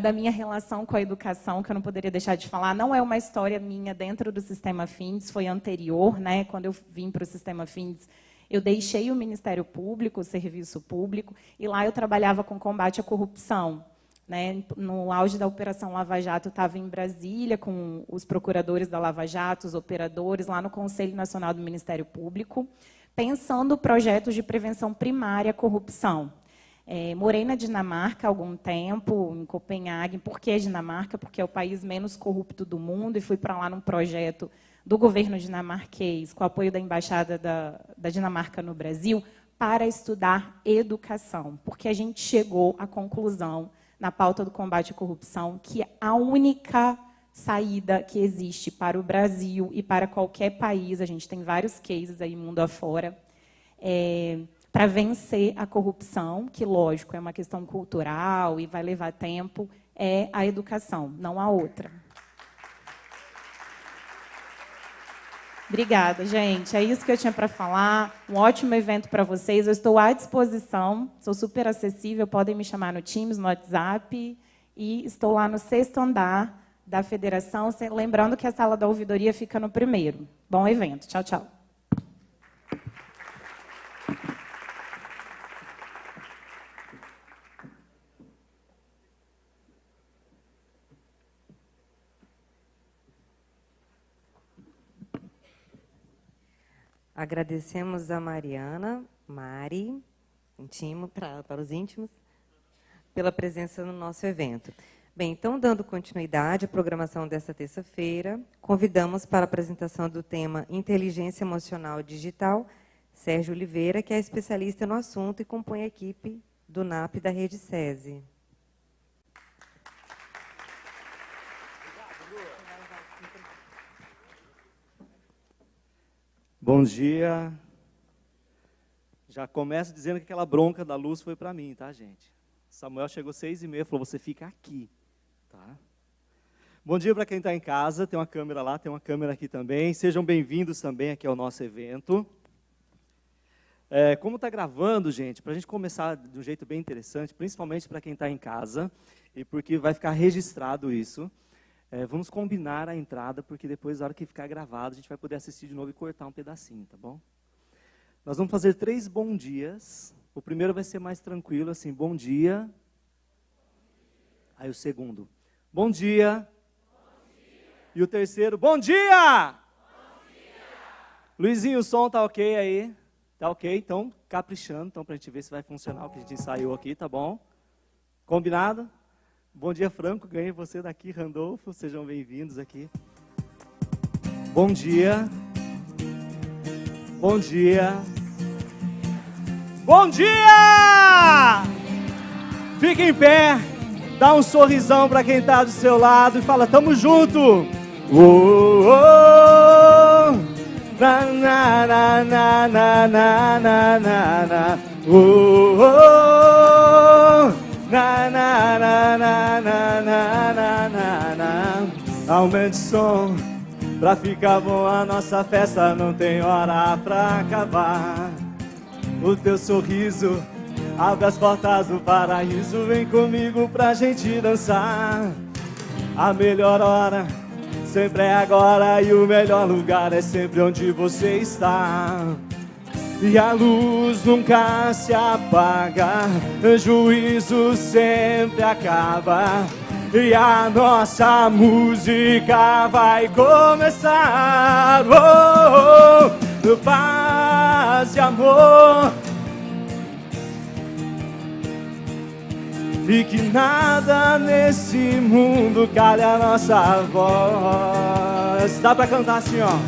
da minha relação com a educação, que eu não poderia deixar de falar. Não é uma história minha dentro do Sistema Findes, foi anterior, né? Quando eu vim para o Sistema Findes, eu deixei o Ministério Público, o Serviço Público, e lá eu trabalhava com combate à corrupção. Né? No auge da Operação Lava Jato, eu estava em Brasília com os procuradores da Lava Jato, os operadores, lá no Conselho Nacional do Ministério Público, pensando projetos de prevenção primária à corrupção. Morei na Dinamarca há algum tempo, em Copenhague. Por que Dinamarca? Porque é o país menos corrupto do mundo, e fui para lá num projeto do governo dinamarquês, com o apoio da Embaixada da Dinamarca no Brasil, para estudar educação, porque a gente chegou à conclusão, na pauta do combate à corrupção, que a única saída que existe para o Brasil e para qualquer país, a gente tem vários cases aí mundo afora, para vencer a corrupção, que, lógico, é uma questão cultural e vai levar tempo, é a educação, não há outra. Obrigada, gente. É isso que eu tinha para falar. Um ótimo evento para vocês. Eu estou à disposição, sou super acessível, podem me chamar no Teams, no WhatsApp, e estou lá no 6º andar da Federação, lembrando que a sala da ouvidoria fica no 1º. Bom evento. Tchau, tchau. Agradecemos a Mariana, Mari, intimo, para os íntimos, pela presença no nosso evento. Bem, então, dando continuidade à programação desta terça-feira, convidamos para a apresentação do tema Inteligência Emocional Digital, Sérgio Oliveira, que é especialista no assunto e compõe a equipe do NAP da Rede SESI. Bom dia. Já começo dizendo que aquela bronca da luz foi para mim, tá, gente? Samuel chegou 6h30 e falou, você fica aqui, tá? Bom dia para quem está em casa, tem uma câmera lá, tem uma câmera aqui também. Sejam bem-vindos também aqui ao nosso evento. Como está gravando, gente, para a gente começar de um jeito bem interessante, principalmente para quem está em casa, e porque vai ficar registrado isso, vamos combinar a entrada, porque depois, na hora que ficar gravado, a gente vai poder assistir de novo e cortar um pedacinho, tá bom? Nós vamos fazer 3 bom dias. O primeiro vai ser mais tranquilo, assim, bom dia. Aí o segundo, bom dia. Bom dia. E o terceiro, bom dia! Bom dia! Luizinho, o som tá ok aí? Tá ok? Então, caprichando, então, para a gente ver se vai funcionar o que a gente ensaiou aqui, tá bom? Combinado? Bom dia, Franco, ganhei você daqui, Randolfo, sejam bem-vindos aqui. Bom dia. Bom dia. Bom dia! Fica em pé, dá um sorrisão para quem está do seu lado e fala, tamo junto. Oh, oh, na, na, na, na, na, na, na, na. Oh, oh, na, na, na, na, na, na, na, na. Aumente o som, pra ficar bom a nossa festa, não tem hora pra acabar. O teu sorriso abre as portas do paraíso, vem comigo pra gente dançar. A melhor hora sempre é agora e o melhor lugar é sempre onde você está. E a luz nunca se apaga, o juízo sempre acaba. E a nossa música vai começar. Oh, oh, paz e amor. E que nada nesse mundo cale a nossa voz. Dá pra cantar assim, ó.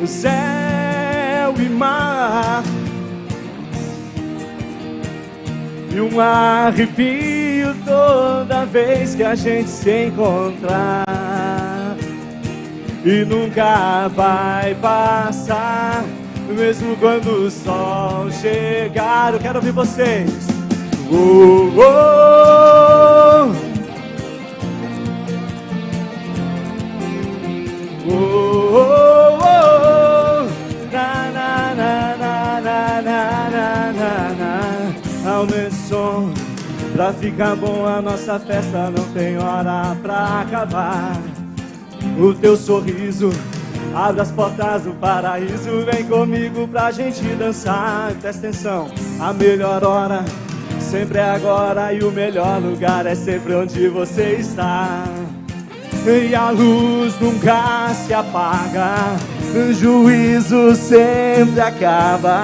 O céu e mar. E um arrepio toda vez que a gente se encontrar. E nunca vai passar, mesmo quando o sol chegar. Eu quero ouvir vocês. Oh, oh, oh, oh, oh. Na, na, na, na, na, na, na, na. Aumente o som pra Pra ficar bom a nossa festa não tem hora pra acabar. O teu sorriso abre as portas do paraíso. Vem comigo pra gente dançar. Presta atenção, a melhor hora sempre é agora. E o melhor lugar é sempre onde você está. E a luz nunca se apaga, o juízo sempre acaba.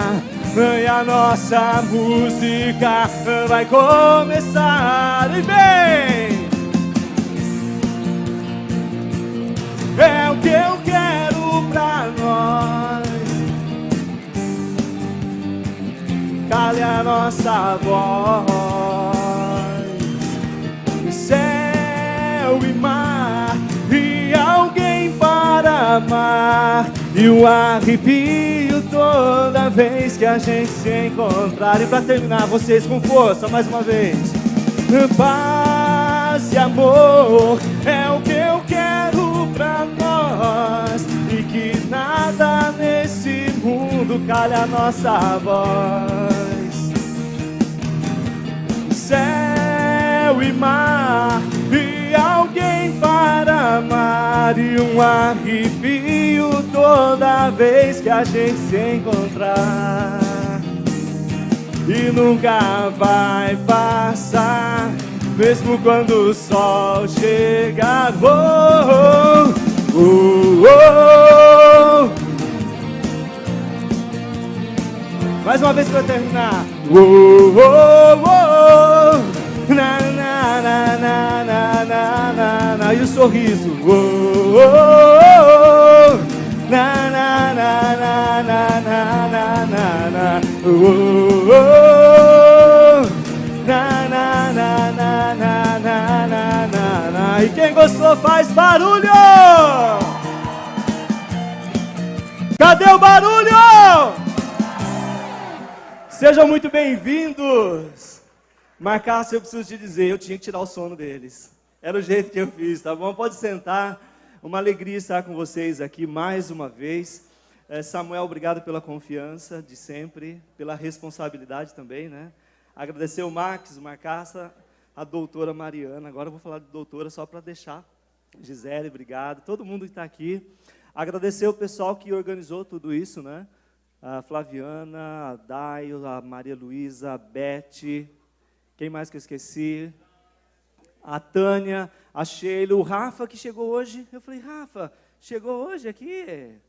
E a nossa música vai começar. E bem, é o que eu quero pra nós. Cale a nossa voz. Céu e mar, e alguém para amar, e um arrepio toda vez que a gente se encontrar. E pra terminar, vocês com força, mais uma vez. Paz e amor é o que eu quero pra nós, e que nada nesse mundo cale a nossa voz. Céu e mar, e alguém para amar, e um arrepio toda vez que a gente se encontrar. E nunca vai passar, mesmo quando o sol chegar. Oh, oh, oh, oh. Mais uma vez para terminar. Oh, oh, oh. Na, na, na, na, na, na, na. E o sorriso. Oh, oh, oh. Na, na, na, na, na, na, na, na. Oh, oh, oh. Na, na, na, na, na, na, na, na, na. E quem gostou faz barulho! Cadê o barulho? Sejam muito bem-vindos. Marcácio, eu preciso te dizer, eu tinha que tirar o sono deles. Era o jeito que eu fiz, tá bom? Pode sentar. Uma alegria estar com vocês aqui mais uma vez. Samuel, obrigado pela confiança de sempre, pela responsabilidade também, né? Agradecer o Max, o Marcaça, a doutora Mariana. Agora eu vou falar de doutora só para deixar. Gisele, obrigado. Todo mundo que está aqui. Agradecer o pessoal que organizou tudo isso, né? A Flaviana, a Daio, a Maria Luísa, a Beth. Quem mais que eu esqueci? A Tânia, a Sheila, o Rafa que chegou hoje. Eu falei, Rafa, chegou hoje aqui?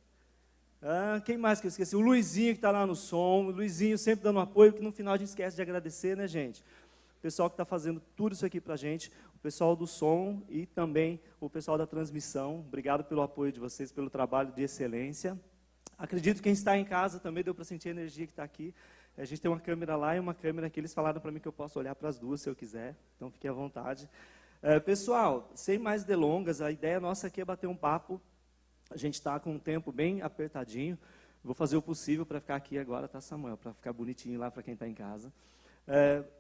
Quem mais que eu esqueci? O Luizinho que está lá no som. O Luizinho sempre dando apoio, que no final a gente esquece de agradecer, né, gente? O pessoal que está fazendo tudo isso aqui para a gente. O pessoal do som e também o pessoal da transmissão. Obrigado pelo apoio de vocês, pelo trabalho de excelência. Acredito que quem está em casa também deu para sentir a energia que está aqui. A gente tem uma câmera lá e uma câmera aqui. Eles falaram para mim que eu posso olhar para as duas se eu quiser. Então, fique à vontade. Pessoal, sem mais delongas, a ideia nossa aqui é bater um papo. A gente está com um tempo bem apertadinho. Vou fazer o possível para ficar aqui agora, tá, Samuel? Para ficar bonitinho lá para quem está em casa.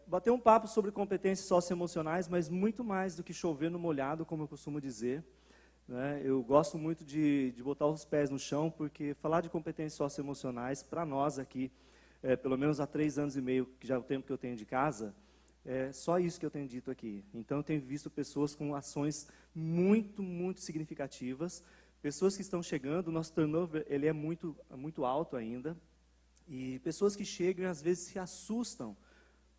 Bater um papo sobre competências socioemocionais, mas muito mais do que chover no molhado, como eu costumo dizer. Eu gosto muito de botar os pés no chão, porque falar de competências socioemocionais, para nós aqui, pelo menos há 3 anos e meio, que já é o tempo que eu tenho de casa, é só isso que eu tenho dito aqui. Então, eu tenho visto pessoas com ações muito, muito significativas, pessoas que estão chegando, o nosso turnover ele é muito, muito alto ainda, e pessoas que chegam e às vezes se assustam,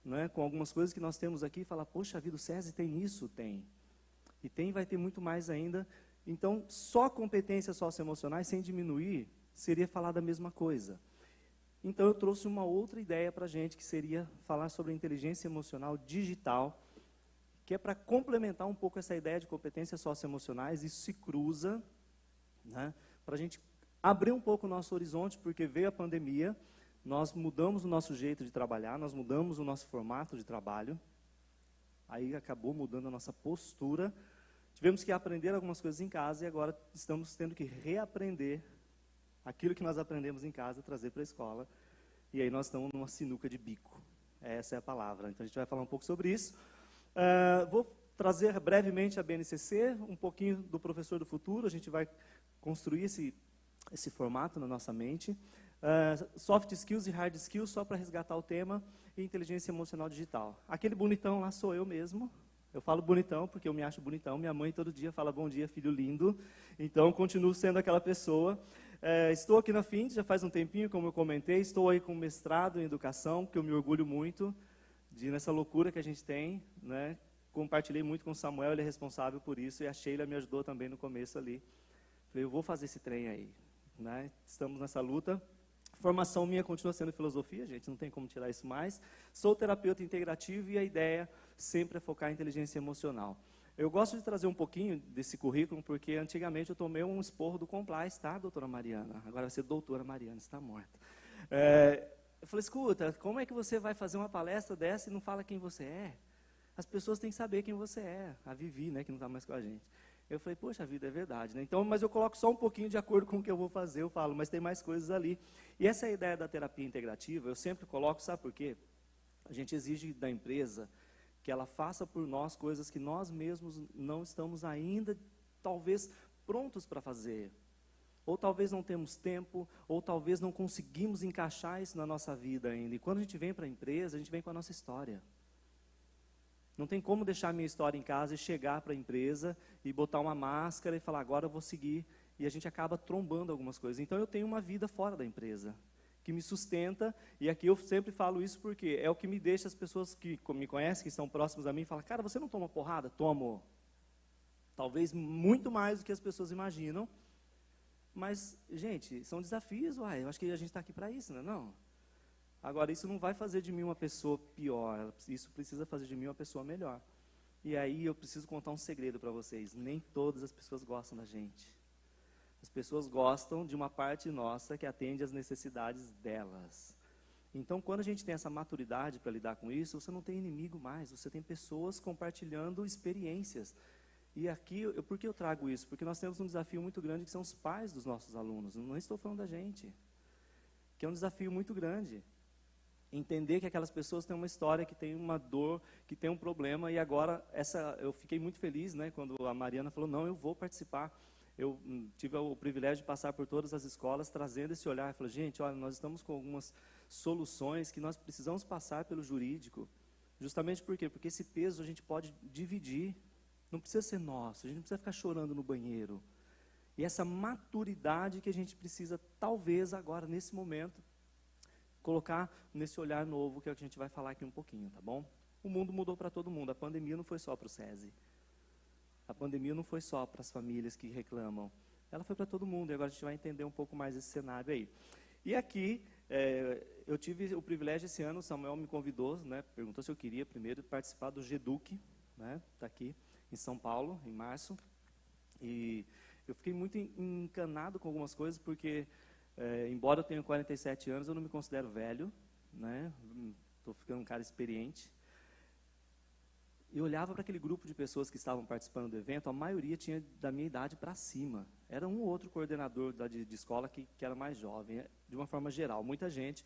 né, com algumas coisas que nós temos aqui, e falam, poxa vida, o SESI tem isso? Tem. E tem, vai ter muito mais ainda. Então, só competências socioemocionais, sem diminuir, seria falar da mesma coisa. Então, eu trouxe uma outra ideia para a gente, que seria falar sobre a inteligência emocional digital, que é para complementar um pouco essa ideia de competências socioemocionais. Isso se cruza, né, para a gente abrir um pouco o nosso horizonte, porque veio a pandemia, nós mudamos o nosso jeito de trabalhar, nós mudamos o nosso formato de trabalho, aí acabou mudando a nossa postura. Tivemos que aprender algumas coisas em casa e agora estamos tendo que reaprender aquilo que nós aprendemos em casa, trazer para a escola. E aí nós estamos numa sinuca de bico. Essa é a palavra. Então a gente vai falar um pouco sobre isso. Vou trazer brevemente a BNCC, um pouquinho do Professor do Futuro. A gente vai construir esse formato na nossa mente. soft skills e hard skills, só para resgatar o tema, e inteligência emocional digital. Aquele bonitão lá sou eu mesmo. Eu falo bonitão porque eu me acho bonitão. Minha mãe todo dia fala bom dia, filho lindo. Então, continuo sendo aquela pessoa. Estou aqui na FINDS já faz um tempinho, como eu comentei. Estou aí com mestrado em educação, que eu me orgulho muito nessa loucura que a gente tem, né? Compartilhei muito com o Samuel, ele é responsável por isso, e a Sheila me ajudou também no começo ali. Falei, eu vou fazer esse trem aí, né? Estamos nessa luta. Formação minha continua sendo filosofia, gente, não tem como tirar isso mais. Sou terapeuta integrativo e a ideia sempre é focar em inteligência emocional. Eu gosto de trazer um pouquinho desse currículo, porque antigamente eu tomei um esporro do Compliance, tá, doutora Mariana? Agora vai ser doutora Mariana, está morta. Eu falei, escuta, como é que você vai fazer uma palestra dessa e não fala quem você é? As pessoas têm que saber quem você é. A Vivi, né, que não está mais com a gente. Eu falei, poxa vida, é verdade, né? Então, mas eu coloco só um pouquinho de acordo com o que eu vou fazer, eu falo, mas tem mais coisas ali. E essa é a ideia da terapia integrativa, eu sempre coloco, sabe por quê? A gente exige da empresa que ela faça por nós coisas que nós mesmos não estamos ainda, talvez, prontos para fazer. Ou talvez não temos tempo, ou talvez não conseguimos encaixar isso na nossa vida ainda. E quando a gente vem para a empresa, a gente vem com a nossa história. Não tem como deixar a minha história em casa e chegar para a empresa e botar uma máscara e falar, agora eu vou seguir. E a gente acaba trombando algumas coisas. Então, eu tenho uma vida fora da empresa, que me sustenta. E aqui eu sempre falo isso porque é o que me deixa as pessoas que me conhecem, que estão próximas a mim, falam, cara, você não toma porrada? Tomo. Talvez muito mais do que as pessoas imaginam. Mas, gente, são desafios, eu acho que a gente está aqui para isso, não é não? Agora, isso não vai fazer de mim uma pessoa pior, isso precisa fazer de mim uma pessoa melhor. E aí eu preciso contar um segredo para vocês, nem todas as pessoas gostam da gente. As pessoas gostam de uma parte nossa que atende às necessidades delas. Então, quando a gente tem essa maturidade para lidar com isso, você não tem inimigo mais, você tem pessoas compartilhando experiências. E aqui, por que eu trago isso? Porque nós temos um desafio muito grande que são os pais dos nossos alunos, não estou falando da gente, que é um desafio muito grande. Entender que aquelas pessoas têm uma história, que têm uma dor, que têm um problema, e agora, eu fiquei muito feliz, né, quando a Mariana falou, não, eu vou participar. Eu tive o privilégio de passar por todas as escolas, trazendo esse olhar, falei, gente, olha, nós estamos com algumas soluções que nós precisamos passar pelo jurídico, justamente por quê? Porque esse peso a gente pode dividir, não precisa ser nosso, a gente não precisa ficar chorando no banheiro. E essa maturidade que a gente precisa, talvez agora, nesse momento, colocar nesse olhar novo, que é o que a gente vai falar aqui um pouquinho, tá bom? O mundo mudou para todo mundo, a pandemia não foi só para o SESI. A pandemia não foi só para as famílias que reclamam, ela foi para todo mundo, e agora a gente vai entender um pouco mais esse cenário aí. E aqui, eu tive o privilégio esse ano, o Samuel me convidou, né, perguntou se eu queria primeiro participar do GEDUC, né, tá aqui em São Paulo, em março, e eu fiquei muito encanado com algumas coisas, porque embora eu tenha 47 anos, eu não me considero velho, né? Estou ficando um cara experiente. E olhava para aquele grupo de pessoas que estavam participando do evento, a maioria tinha da minha idade para cima. Era um ou outro coordenador de escola que era mais jovem, de uma forma geral, muita gente.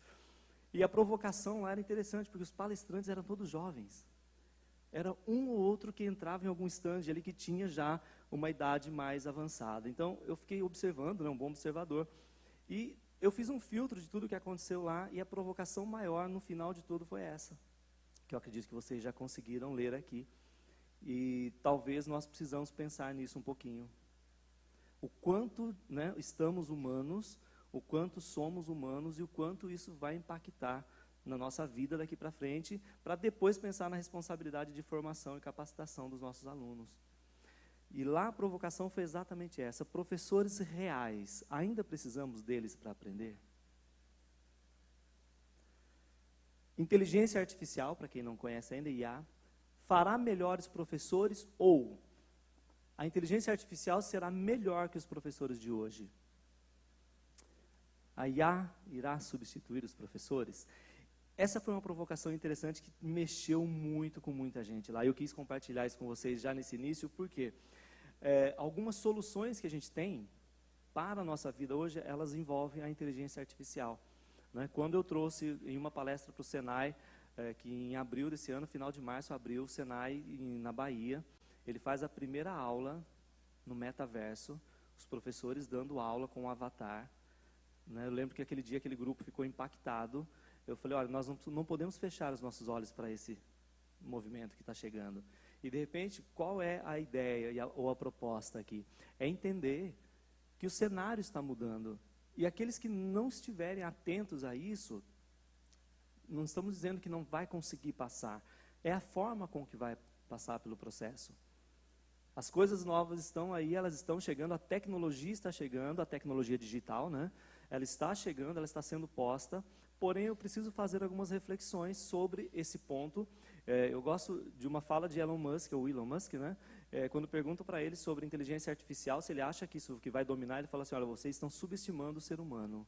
E a provocação lá era interessante, porque os palestrantes eram todos jovens. Era um ou outro que entrava em algum stand ali que tinha já uma idade mais avançada. Então, eu fiquei observando, né, um bom observador. E eu fiz um filtro de tudo que aconteceu lá, e a provocação maior no final de tudo foi essa, que eu acredito que vocês já conseguiram ler aqui. E talvez nós precisamos pensar nisso um pouquinho. O quanto, né, estamos humanos, o quanto somos humanos e o quanto isso vai impactar na nossa vida daqui para frente, para depois pensar na responsabilidade de formação e capacitação dos nossos alunos. E lá a provocação foi exatamente essa. Professores reais, ainda precisamos deles para aprender? Inteligência artificial, para quem não conhece ainda, IA, fará melhores professores ou a inteligência artificial será melhor que os professores de hoje? A IA irá substituir os professores? Essa foi uma provocação interessante que mexeu muito com muita gente lá. Eu quis compartilhar isso com vocês já nesse início, porque algumas soluções que a gente tem para a nossa vida hoje, elas envolvem a inteligência artificial. Né? Quando eu trouxe em uma palestra para o Senai, que em abril desse ano, final de março, abriu o Senai na Bahia, ele faz a primeira aula no metaverso, os professores dando aula com o avatar, né? Eu lembro que aquele dia aquele grupo ficou impactado. Eu falei, olha, nós não podemos fechar os nossos olhos para esse movimento que está chegando. E, de repente, qual é a ideia ou a proposta aqui? É entender que o cenário está mudando. E aqueles que não estiverem atentos a isso, não estamos dizendo que não vai conseguir passar. É a forma com que vai passar pelo processo. As coisas novas estão aí, elas estão chegando, a tecnologia está chegando, a tecnologia digital, né? Ela está chegando, ela está sendo posta, porém eu preciso fazer algumas reflexões sobre esse ponto. Eu gosto de uma fala de Elon Musk, ou Elon Musk, né? Quando perguntam para ele sobre inteligência artificial, se ele acha que isso que vai dominar, ele fala assim, olha, vocês estão subestimando o ser humano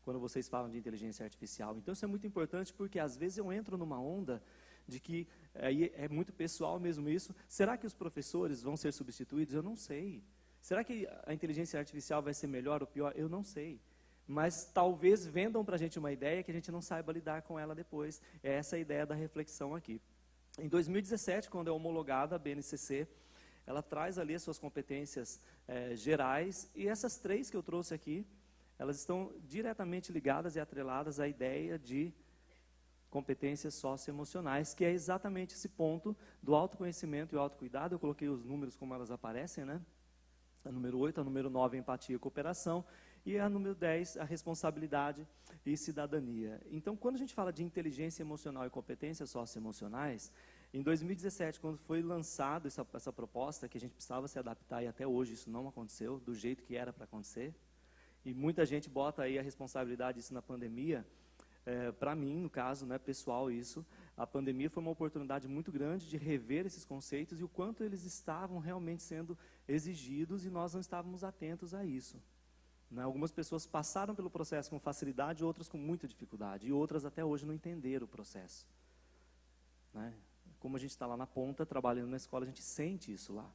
quando vocês falam de inteligência artificial. Então isso é muito importante porque às vezes eu entro numa onda de que, aí é muito pessoal mesmo isso, será que os professores vão ser substituídos? Eu não sei. Será que a inteligência artificial vai ser melhor ou pior? Eu não sei. Mas talvez vendam para a gente uma ideia que a gente não saiba lidar com ela depois. É essa a ideia da reflexão aqui. Em 2017, quando é homologada a BNCC, ela traz ali as suas competências gerais, e essas 3 que eu trouxe aqui, elas estão diretamente ligadas e atreladas à ideia de competências socioemocionais, que é exatamente esse ponto do autoconhecimento e o autocuidado. Eu coloquei os números como elas aparecem, né? A número 8, a número 9, a empatia e cooperação, e a número 10, a responsabilidade e cidadania. Então, quando a gente fala de inteligência emocional e competências socioemocionais, em 2017, quando foi lançada essa proposta, que a gente precisava se adaptar, e até hoje isso não aconteceu, do jeito que era para acontecer, e muita gente bota aí a responsabilidade disso na pandemia. Para mim, no caso, né, pessoal, isso, a pandemia foi uma oportunidade muito grande de rever esses conceitos e o quanto eles estavam realmente sendo exigidos e nós não estávamos atentos a isso. Né? Algumas pessoas passaram pelo processo com facilidade, outras com muita dificuldade, e outras até hoje não entenderam o processo. Né? Como a gente está lá na ponta, trabalhando na escola, a gente sente isso lá.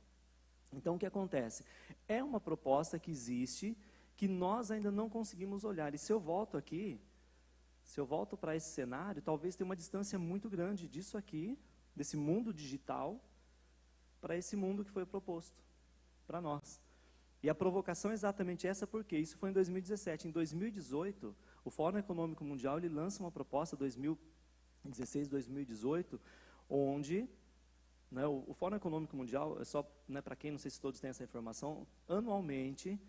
Então, o que acontece? É uma proposta que existe, que nós ainda não conseguimos olhar. E se eu volto aqui, se eu volto para esse cenário, talvez tenha uma distância muito grande disso aqui, desse mundo digital, para esse mundo que foi proposto para nós. E a provocação é exatamente essa, porque isso foi em 2017. Em 2018, o Fórum Econômico Mundial ele lança uma proposta, 2016, 2018, onde, né, o Fórum Econômico Mundial, é só, né, para quem, não sei se todos têm essa informação, anualmente,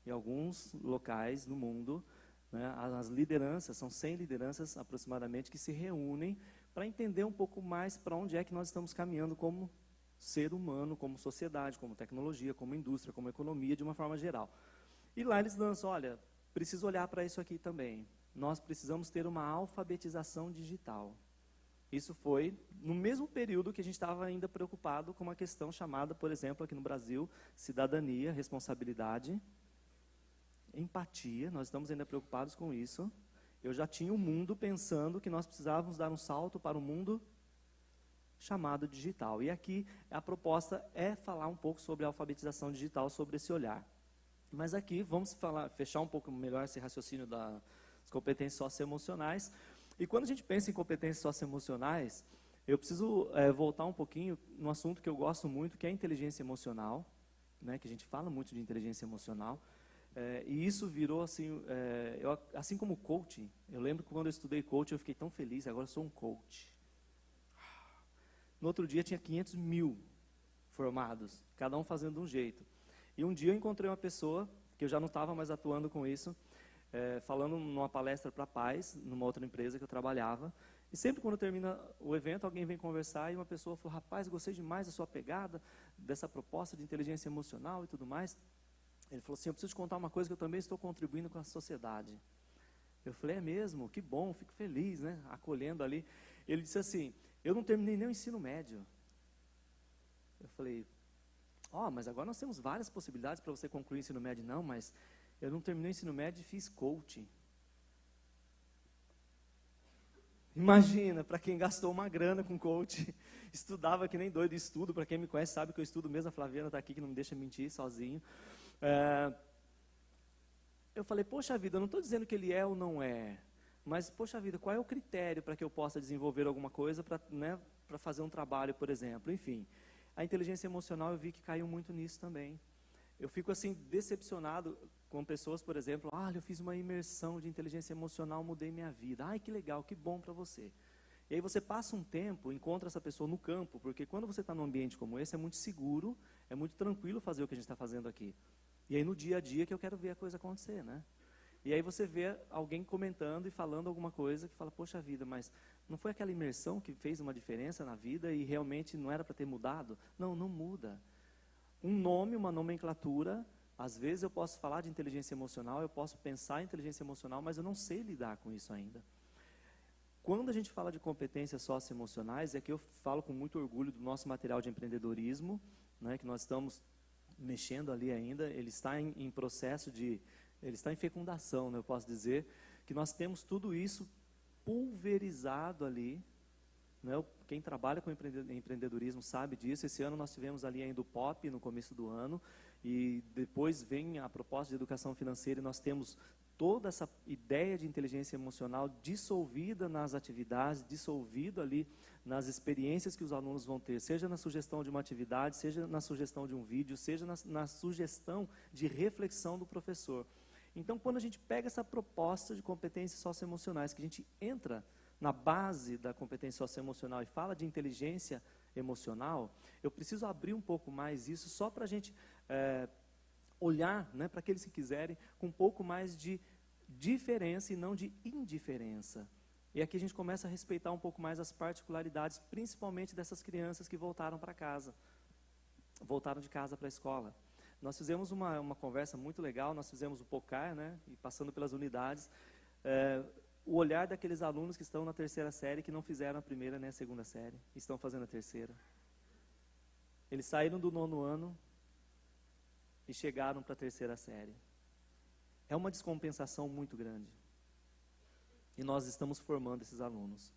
em alguns locais no mundo, né, as lideranças, são 100 lideranças aproximadamente, que se reúnem para entender um pouco mais para onde é que nós estamos caminhando como ser humano, como sociedade, como tecnologia, como indústria, como economia, de uma forma geral. E lá eles lançam, olha, preciso olhar para isso aqui também. Nós precisamos ter uma alfabetização digital. Isso foi no mesmo período que a gente estava ainda preocupado com uma questão chamada, por exemplo, aqui no Brasil, cidadania, responsabilidade, empatia. Nós estamos ainda preocupados com isso. Eu já tinha o mundo pensando que nós precisávamos dar um salto para o mundo chamado digital. E aqui a proposta é falar um pouco sobre a alfabetização digital, sobre esse olhar. Mas aqui vamos fechar um pouco melhor esse raciocínio das competências socioemocionais. E quando a gente pensa em competências socioemocionais, eu preciso voltar um pouquinho no assunto que eu gosto muito, que é a inteligência emocional, né, que a gente fala muito de inteligência emocional. E isso virou assim, assim como coaching. Eu lembro que quando eu estudei coaching, eu fiquei tão feliz, agora eu sou um coach. No outro dia tinha 500 mil formados, cada um fazendo de um jeito. E um dia eu encontrei uma pessoa, que eu já não estava mais atuando com isso, falando numa palestra para pais, numa outra empresa que eu trabalhava. E sempre quando termina o evento, alguém vem conversar e uma pessoa falou, rapaz, gostei demais da sua pegada, dessa proposta de inteligência emocional e tudo mais. Ele falou assim, eu preciso te contar uma coisa que eu também estou contribuindo com a sociedade. Eu falei, é mesmo? Que bom, fico feliz, né? Acolhendo ali. Ele disse assim, eu não terminei nem o ensino médio. Eu falei, mas agora nós temos várias possibilidades para você concluir o ensino médio. Não, mas eu não terminei o ensino médio e fiz coaching. Imagina, para quem gastou uma grana com coaching, estudava que nem doido, estudo, para quem me conhece sabe que eu estudo mesmo, a Flaviana está aqui que não me deixa mentir sozinho. Eu falei, poxa vida, eu não estou dizendo que ele é ou não é, mas, poxa vida, qual é o critério para que eu possa desenvolver alguma coisa para, né, para fazer um trabalho, por exemplo? Enfim, a inteligência emocional eu vi que caiu muito nisso também. Eu fico assim, decepcionado, com pessoas, por exemplo, eu fiz uma imersão de inteligência emocional, mudei minha vida. Ai, que legal, que bom para você. E aí você passa um tempo, encontra essa pessoa no campo, porque quando você está num ambiente como esse, é muito seguro, é muito tranquilo fazer o que a gente está fazendo aqui. E aí no dia a dia que eu quero ver a coisa acontecer, né? E aí você vê alguém comentando e falando alguma coisa que fala, poxa vida, mas não foi aquela imersão que fez uma diferença na vida e realmente não era para ter mudado? Não, não muda. Um nome, uma nomenclatura, às vezes eu posso falar de inteligência emocional, eu posso pensar em inteligência emocional, mas eu não sei lidar com isso ainda. Quando a gente fala de competências socioemocionais, é que eu falo com muito orgulho do nosso material de empreendedorismo, né, que nós estamos mexendo ali ainda, ele está em processo de... Ele está em fecundação, né, eu posso dizer, que nós temos tudo isso pulverizado ali. Né, quem trabalha com empreendedorismo sabe disso. Esse ano nós tivemos ali ainda o POP no começo do ano, e depois vem a proposta de educação financeira, e nós temos toda essa ideia de inteligência emocional dissolvida nas atividades, dissolvido ali nas experiências que os alunos vão ter, seja na sugestão de uma atividade, seja na sugestão de um vídeo, seja na sugestão de reflexão do professor. Então, quando a gente pega essa proposta de competências socioemocionais, que a gente entra na base da competência socioemocional e fala de inteligência emocional, eu preciso abrir um pouco mais isso só para a gente olhar, né, para aqueles que quiserem, com um pouco mais de diferença e não de indiferença. E aqui a gente começa a respeitar um pouco mais as particularidades, principalmente dessas crianças que voltaram para casa, voltaram de casa para a escola. Nós fizemos uma conversa muito legal, nós fizemos o POCAR, né, e passando pelas unidades, o olhar daqueles alunos que estão na terceira série, que não fizeram a primeira nem a segunda série, estão fazendo a terceira. Eles saíram do 9º ano e chegaram para a terceira série. É uma descompensação muito grande. E nós estamos formando esses alunos.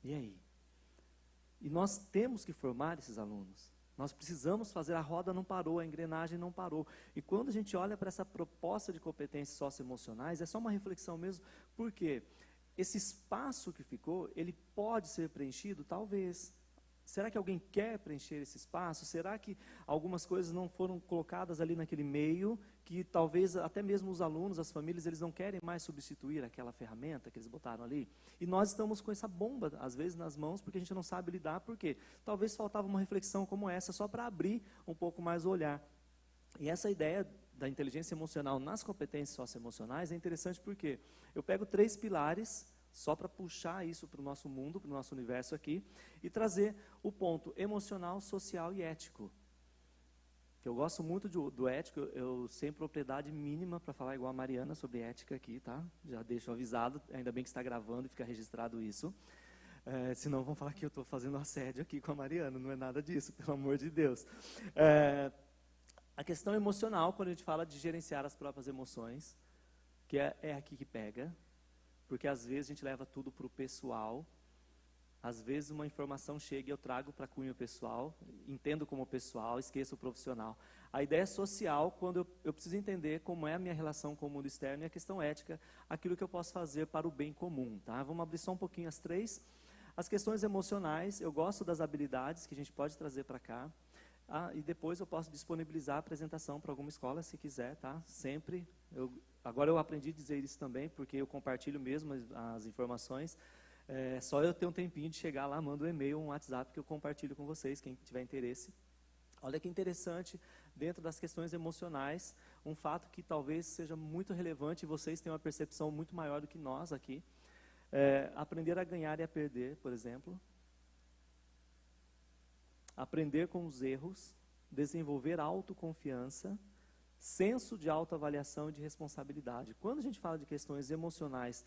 E aí? E nós temos que formar esses alunos. Nós precisamos fazer, a roda não parou, a engrenagem não parou. E quando a gente olha para essa proposta de competências socioemocionais, é só uma reflexão mesmo, porque esse espaço que ficou, ele pode ser preenchido? Talvez. Será que alguém quer preencher esse espaço? Será que algumas coisas não foram colocadas ali naquele meio, que talvez até mesmo os alunos, as famílias, eles não querem mais substituir aquela ferramenta que eles botaram ali? E nós estamos com essa bomba, às vezes, nas mãos, porque a gente não sabe lidar, porque talvez faltava uma reflexão como essa, só para abrir um pouco mais o olhar. E essa ideia da inteligência emocional nas competências socioemocionais é interessante porque eu pego 3 pilares, só para puxar isso para o nosso mundo, para o nosso universo aqui, e trazer o ponto emocional, social e ético. Eu gosto muito do ético, eu tenho propriedade mínima para falar igual a Mariana sobre ética aqui, tá? Já deixo avisado, ainda bem que está gravando e fica registrado isso. Senão vão falar que eu estou fazendo assédio aqui com a Mariana, não é nada disso, pelo amor de Deus. A questão emocional, quando a gente fala de gerenciar as próprias emoções, que é aqui que pega, porque às vezes a gente leva tudo para o pessoal, às vezes uma informação chega e eu trago para cunho pessoal, entendo como pessoal, esqueço o profissional. A ideia social, quando eu preciso entender como é a minha relação com o mundo externo, e a questão ética, aquilo que eu posso fazer para o bem comum. Tá? Vamos abrir só um pouquinho as 3. As questões emocionais, eu gosto das habilidades que a gente pode trazer para cá, e depois eu posso disponibilizar a apresentação para alguma escola, se quiser, tá? Sempre. Agora eu aprendi a dizer isso também, porque eu compartilho mesmo as informações. Só eu ter um tempinho de chegar lá, mando um e-mail, um WhatsApp que eu compartilho com vocês, quem tiver interesse. Olha que interessante, dentro das questões emocionais, um fato que talvez seja muito relevante, e vocês têm uma percepção muito maior do que nós aqui. Aprender a ganhar e a perder, por exemplo. Aprender com os erros, desenvolver autoconfiança, senso de autoavaliação e de responsabilidade. Quando a gente fala de questões emocionais,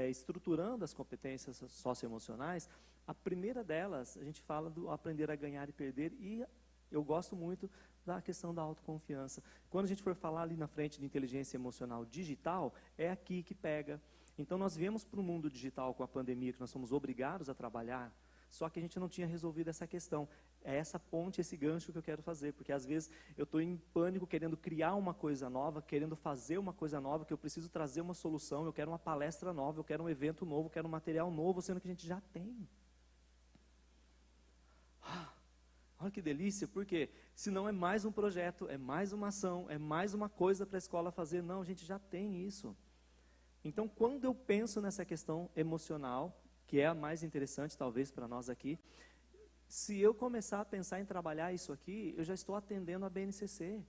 estruturando as competências socioemocionais, a primeira delas, a gente fala do aprender a ganhar e perder, e eu gosto muito da questão da autoconfiança. Quando a gente for falar ali na frente de inteligência emocional digital, é aqui que pega. Então nós viemos para o mundo digital com a pandemia, que nós somos obrigados a trabalhar, só que a gente não tinha resolvido essa questão. É essa ponte, esse gancho que eu quero fazer, porque às vezes eu estou em pânico, querendo criar uma coisa nova, querendo fazer uma coisa nova, que eu preciso trazer uma solução, eu quero uma palestra nova, eu quero um evento novo, eu quero um material novo, sendo que a gente já tem. Olha que delícia, porque senão é mais um projeto, é mais uma ação, é mais uma coisa para a escola fazer. Não, a gente já tem isso. Então, quando eu penso nessa questão emocional, que é a mais interessante talvez para nós aqui, se eu começar a pensar em trabalhar isso aqui, eu já estou atendendo a BNCC.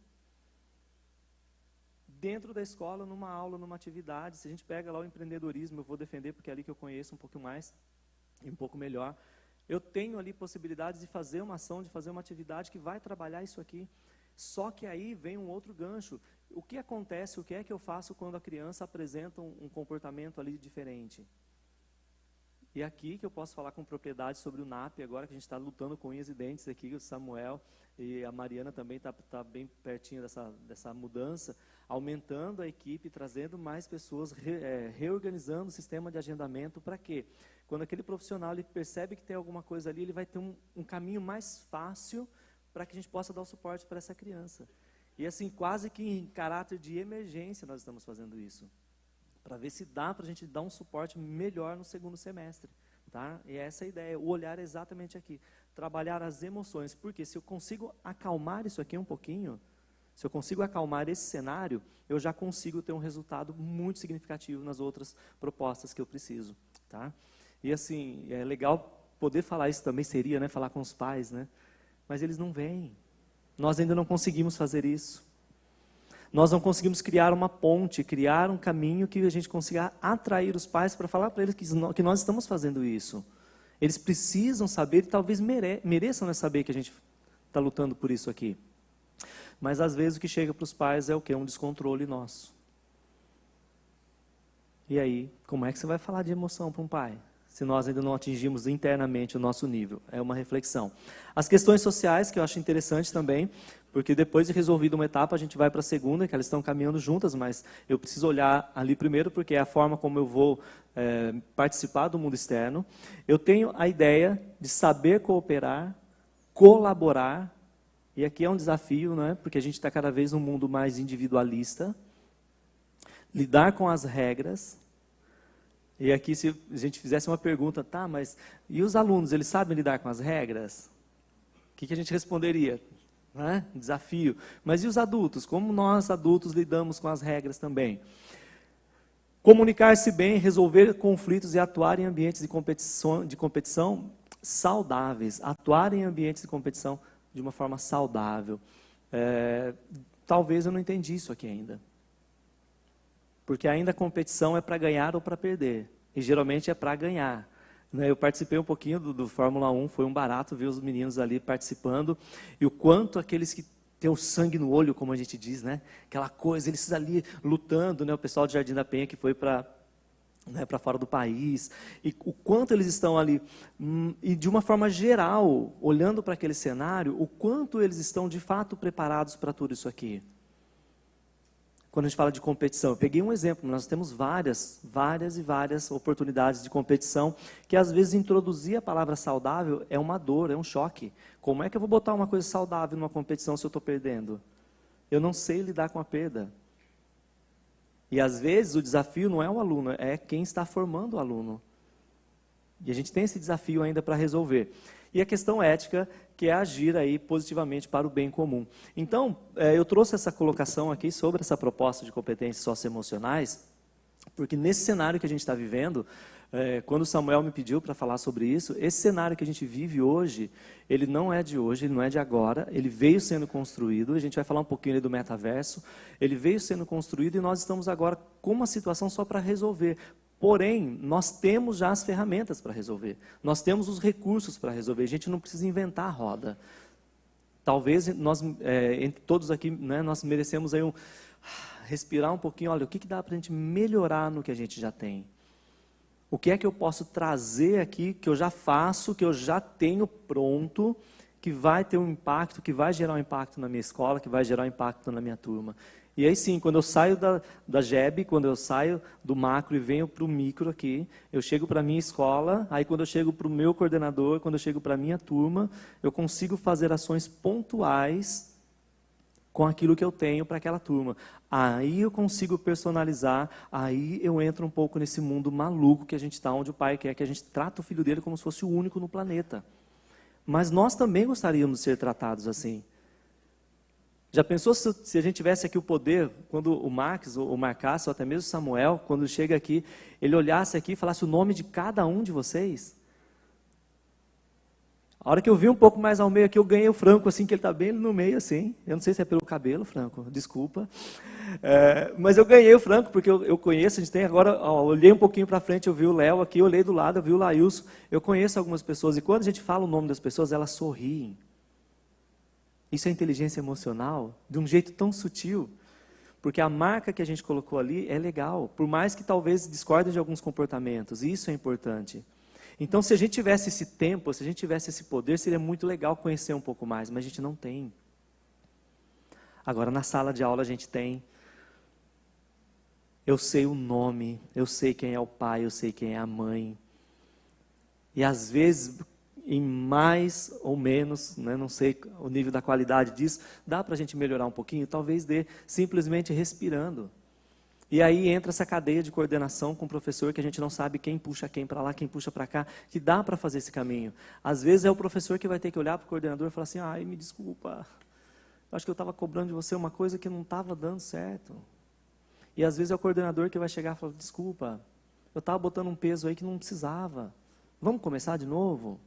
Dentro da escola, numa aula, numa atividade, se a gente pega lá o empreendedorismo, eu vou defender porque é ali que eu conheço um pouco mais e um pouco melhor. Eu tenho ali possibilidades de fazer uma ação, de fazer uma atividade que vai trabalhar isso aqui. Só que aí vem um outro gancho. O que acontece, o que é que eu faço quando a criança apresenta um comportamento ali diferente? E aqui que eu posso falar com propriedade sobre o NAP, agora que a gente está lutando com unhas e dentes aqui, o Samuel e a Mariana também tá bem pertinho dessa mudança, aumentando a equipe, trazendo mais pessoas, reorganizando o sistema de agendamento. Para quê? Quando aquele profissional ele percebe que tem alguma coisa ali, ele vai ter um caminho mais fácil para que a gente possa dar o suporte para essa criança. E assim, quase que em caráter de emergência nós estamos fazendo isso, para ver se dá para a gente dar um suporte melhor no segundo semestre. Tá? E essa é a ideia, o olhar é exatamente aqui, trabalhar as emoções, porque se eu consigo acalmar isso aqui um pouquinho, se eu consigo acalmar esse cenário, eu já consigo ter um resultado muito significativo nas outras propostas que eu preciso. Tá? E assim, é legal poder falar isso também, seria, né, falar com os pais, né? Mas eles não vêm, nós ainda não conseguimos fazer isso. Nós não conseguimos criar uma ponte, criar um caminho que a gente consiga atrair os pais para falar para eles que nós estamos fazendo isso. Eles precisam saber e talvez mereçam saber que a gente está lutando por isso aqui. Mas às vezes o que chega para os pais é o quê? Um descontrole nosso. E aí, como é que você vai falar de emoção para um pai? Se nós ainda não atingimos internamente o nosso nível. É uma reflexão. As questões sociais, que eu acho interessante também, porque depois de resolvida uma etapa, a gente vai para a segunda, que elas estão caminhando juntas, mas eu preciso olhar ali primeiro, porque é a forma como eu vou participar do mundo externo. Eu tenho a ideia de saber cooperar, colaborar, e aqui é um desafio, não é? Porque a gente está cada vez num mundo mais individualista, lidar com as regras. E aqui, se a gente fizesse uma pergunta, tá, mas e os alunos, eles sabem lidar com as regras? O que a gente responderia? Né? Desafio. Mas e os adultos? Como nós, adultos, lidamos com as regras também? Comunicar-se bem, resolver conflitos e atuar em ambientes de competição saudáveis. Atuar em ambientes de competição de uma forma saudável. Talvez eu não entendi isso aqui ainda. Porque ainda a competição é para ganhar ou para perder. E geralmente é para ganhar. Eu participei um pouquinho do Fórmula 1, foi um barato ver os meninos ali participando. E o quanto aqueles que têm o sangue no olho, como a gente diz, né? Aquela coisa, eles ali lutando, né? O pessoal de Jardim da Penha que foi para fora do país. E o quanto eles estão ali. E de uma forma geral, olhando para aquele cenário, o quanto eles estão de fato preparados para tudo isso aqui. Quando a gente fala de competição, eu peguei um exemplo, nós temos várias oportunidades de competição, que às vezes introduzir a palavra saudável é uma dor, é um choque. Como é que eu vou botar uma coisa saudável numa competição se eu estou perdendo? Eu não sei lidar com a perda. E às vezes o desafio não é o aluno, é quem está formando o aluno. E a gente tem esse desafio ainda para resolver. E a questão ética, que é agir aí positivamente para o bem comum. Então, eu trouxe essa colocação aqui sobre essa proposta de competências socioemocionais, porque nesse cenário que a gente está vivendo, quando o Samuel me pediu para falar sobre isso, esse cenário que a gente vive hoje, ele não é de hoje, ele não é de agora, ele veio sendo construído, a gente vai falar um pouquinho ali do metaverso, ele veio sendo construído e nós estamos agora com uma situação só para resolver. Porém, nós temos já as ferramentas para resolver. Nós temos os recursos para resolver. A gente não precisa inventar a roda. Talvez nós, entre todos aqui, né, nós merecemos aí respirar um pouquinho. Olha, o que dá para a gente melhorar no que a gente já tem? O que é que eu posso trazer aqui, que eu já faço, que eu já tenho pronto, que vai ter um impacto, que vai gerar um impacto na minha escola, que vai gerar um impacto na minha turma? E aí sim, quando eu saio da GEB, quando eu saio do macro e venho para o micro aqui, eu chego para a minha escola, aí quando eu chego para o meu coordenador, quando eu chego para a minha turma, eu consigo fazer ações pontuais com aquilo que eu tenho para aquela turma. Aí eu consigo personalizar, aí eu entro um pouco nesse mundo maluco que a gente está, onde o pai quer que a gente trate o filho dele como se fosse o único no planeta. Mas nós também gostaríamos de ser tratados assim. Já pensou se a gente tivesse aqui o poder, quando o Max, ou o Marcasso, ou até mesmo o Samuel, quando chega aqui, ele olhasse aqui e falasse o nome de cada um de vocês? A hora que eu vi um pouco mais ao meio aqui, eu ganhei o Franco, assim, que ele está bem no meio, assim. Eu não sei se é pelo cabelo, Franco, desculpa. Mas eu ganhei o Franco, porque eu conheço, a gente tem agora, ó, olhei um pouquinho para frente, eu vi o Léo aqui, olhei do lado, eu vi o Lailson. Eu conheço algumas pessoas, e quando a gente fala o nome das pessoas, elas sorriem. Isso é inteligência emocional, de um jeito tão sutil. Porque a marca que a gente colocou ali é legal, por mais que talvez discordem de alguns comportamentos, isso é importante. Então, se a gente tivesse esse tempo, se a gente tivesse esse poder, seria muito legal conhecer um pouco mais, mas a gente não tem. Agora, na sala de aula a gente tem. Eu sei o nome, eu sei quem é o pai, eu sei quem é a mãe. E às vezes, em mais ou menos, né, não sei o nível da qualidade disso, dá para a gente melhorar um pouquinho? Talvez dê, simplesmente respirando. E aí entra essa cadeia de coordenação com o professor, que a gente não sabe quem puxa quem para lá, quem puxa para cá, que dá para fazer esse caminho. Às vezes é o professor que vai ter que olhar para o coordenador e falar assim, ai, me desculpa, eu acho que eu estava cobrando de você uma coisa que não estava dando certo. E às vezes é o coordenador que vai chegar e falar, desculpa, eu estava botando um peso aí que não precisava. Vamos começar de novo?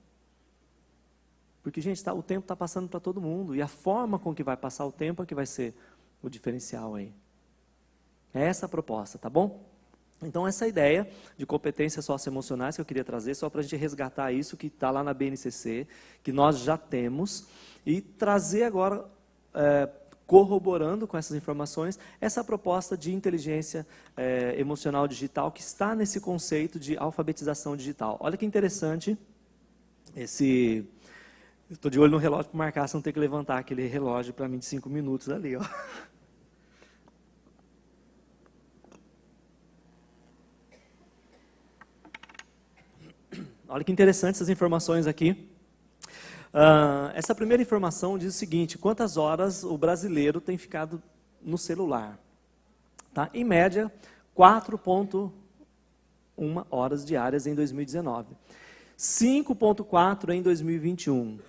Porque, gente, o tempo está passando para todo mundo, e a forma com que vai passar o tempo é que vai ser o diferencial aí. É essa a proposta, tá bom? Então, essa ideia de competências socioemocionais que eu queria trazer, só para a gente resgatar isso que está lá na BNCC, que nós já temos, e trazer agora, corroborando com essas informações, essa proposta de inteligência emocional digital, que está nesse conceito de alfabetização digital. Olha que interessante, eu estou de olho no relógio para marcar, se não ter que levantar aquele relógio para mim de 5 minutos ali, ó. Olha que interessante essas informações aqui. Essa primeira informação diz o seguinte, quantas horas o brasileiro tem ficado no celular? Tá? Em média, 4,1 horas diárias em 2019. 5,4 em 2021.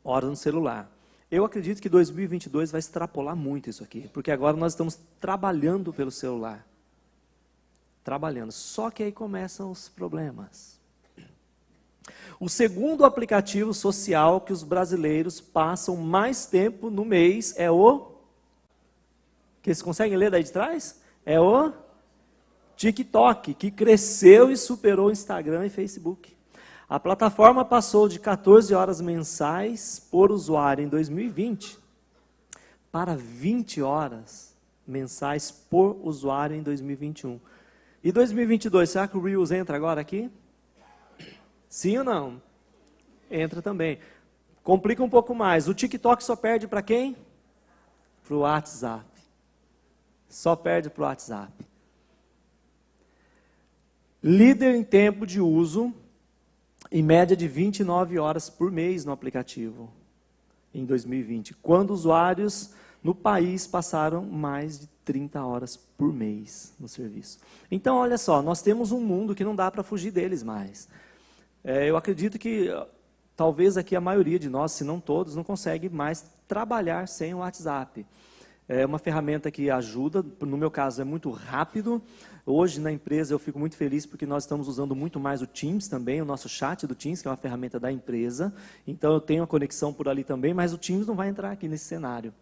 Horas no celular. Eu acredito que 2022 vai extrapolar muito isso aqui, porque agora nós estamos trabalhando pelo celular. Trabalhando. Só que aí começam os problemas. O segundo aplicativo social que os brasileiros passam mais tempo no mês é o... Que vocês conseguem ler daí de trás? É o TikTok, que cresceu e superou o Instagram e Facebook. A plataforma passou de 14 horas mensais por usuário em 2020 para 20 horas mensais por usuário em 2021. E 2022, será que o Reels entra agora aqui? Sim ou não? Entra também. Complica um pouco mais. O TikTok só perde para quem? Para o WhatsApp. Só perde para o WhatsApp. Líder em tempo de uso, em média de 29 horas por mês no aplicativo, em 2020. Quando usuários no país passaram mais de 30 horas por mês no serviço. Então, olha só, nós temos um mundo que não dá para fugir deles mais. Eu acredito que talvez aqui a maioria de nós, se não todos, não consegue mais trabalhar sem o WhatsApp. É uma ferramenta que ajuda, no meu caso é muito rápido. Hoje na empresa eu fico muito feliz porque nós estamos usando muito mais o Teams também, o nosso chat do Teams, que é uma ferramenta da empresa. Então eu tenho a conexão por ali também, mas o Teams não vai entrar aqui nesse cenário.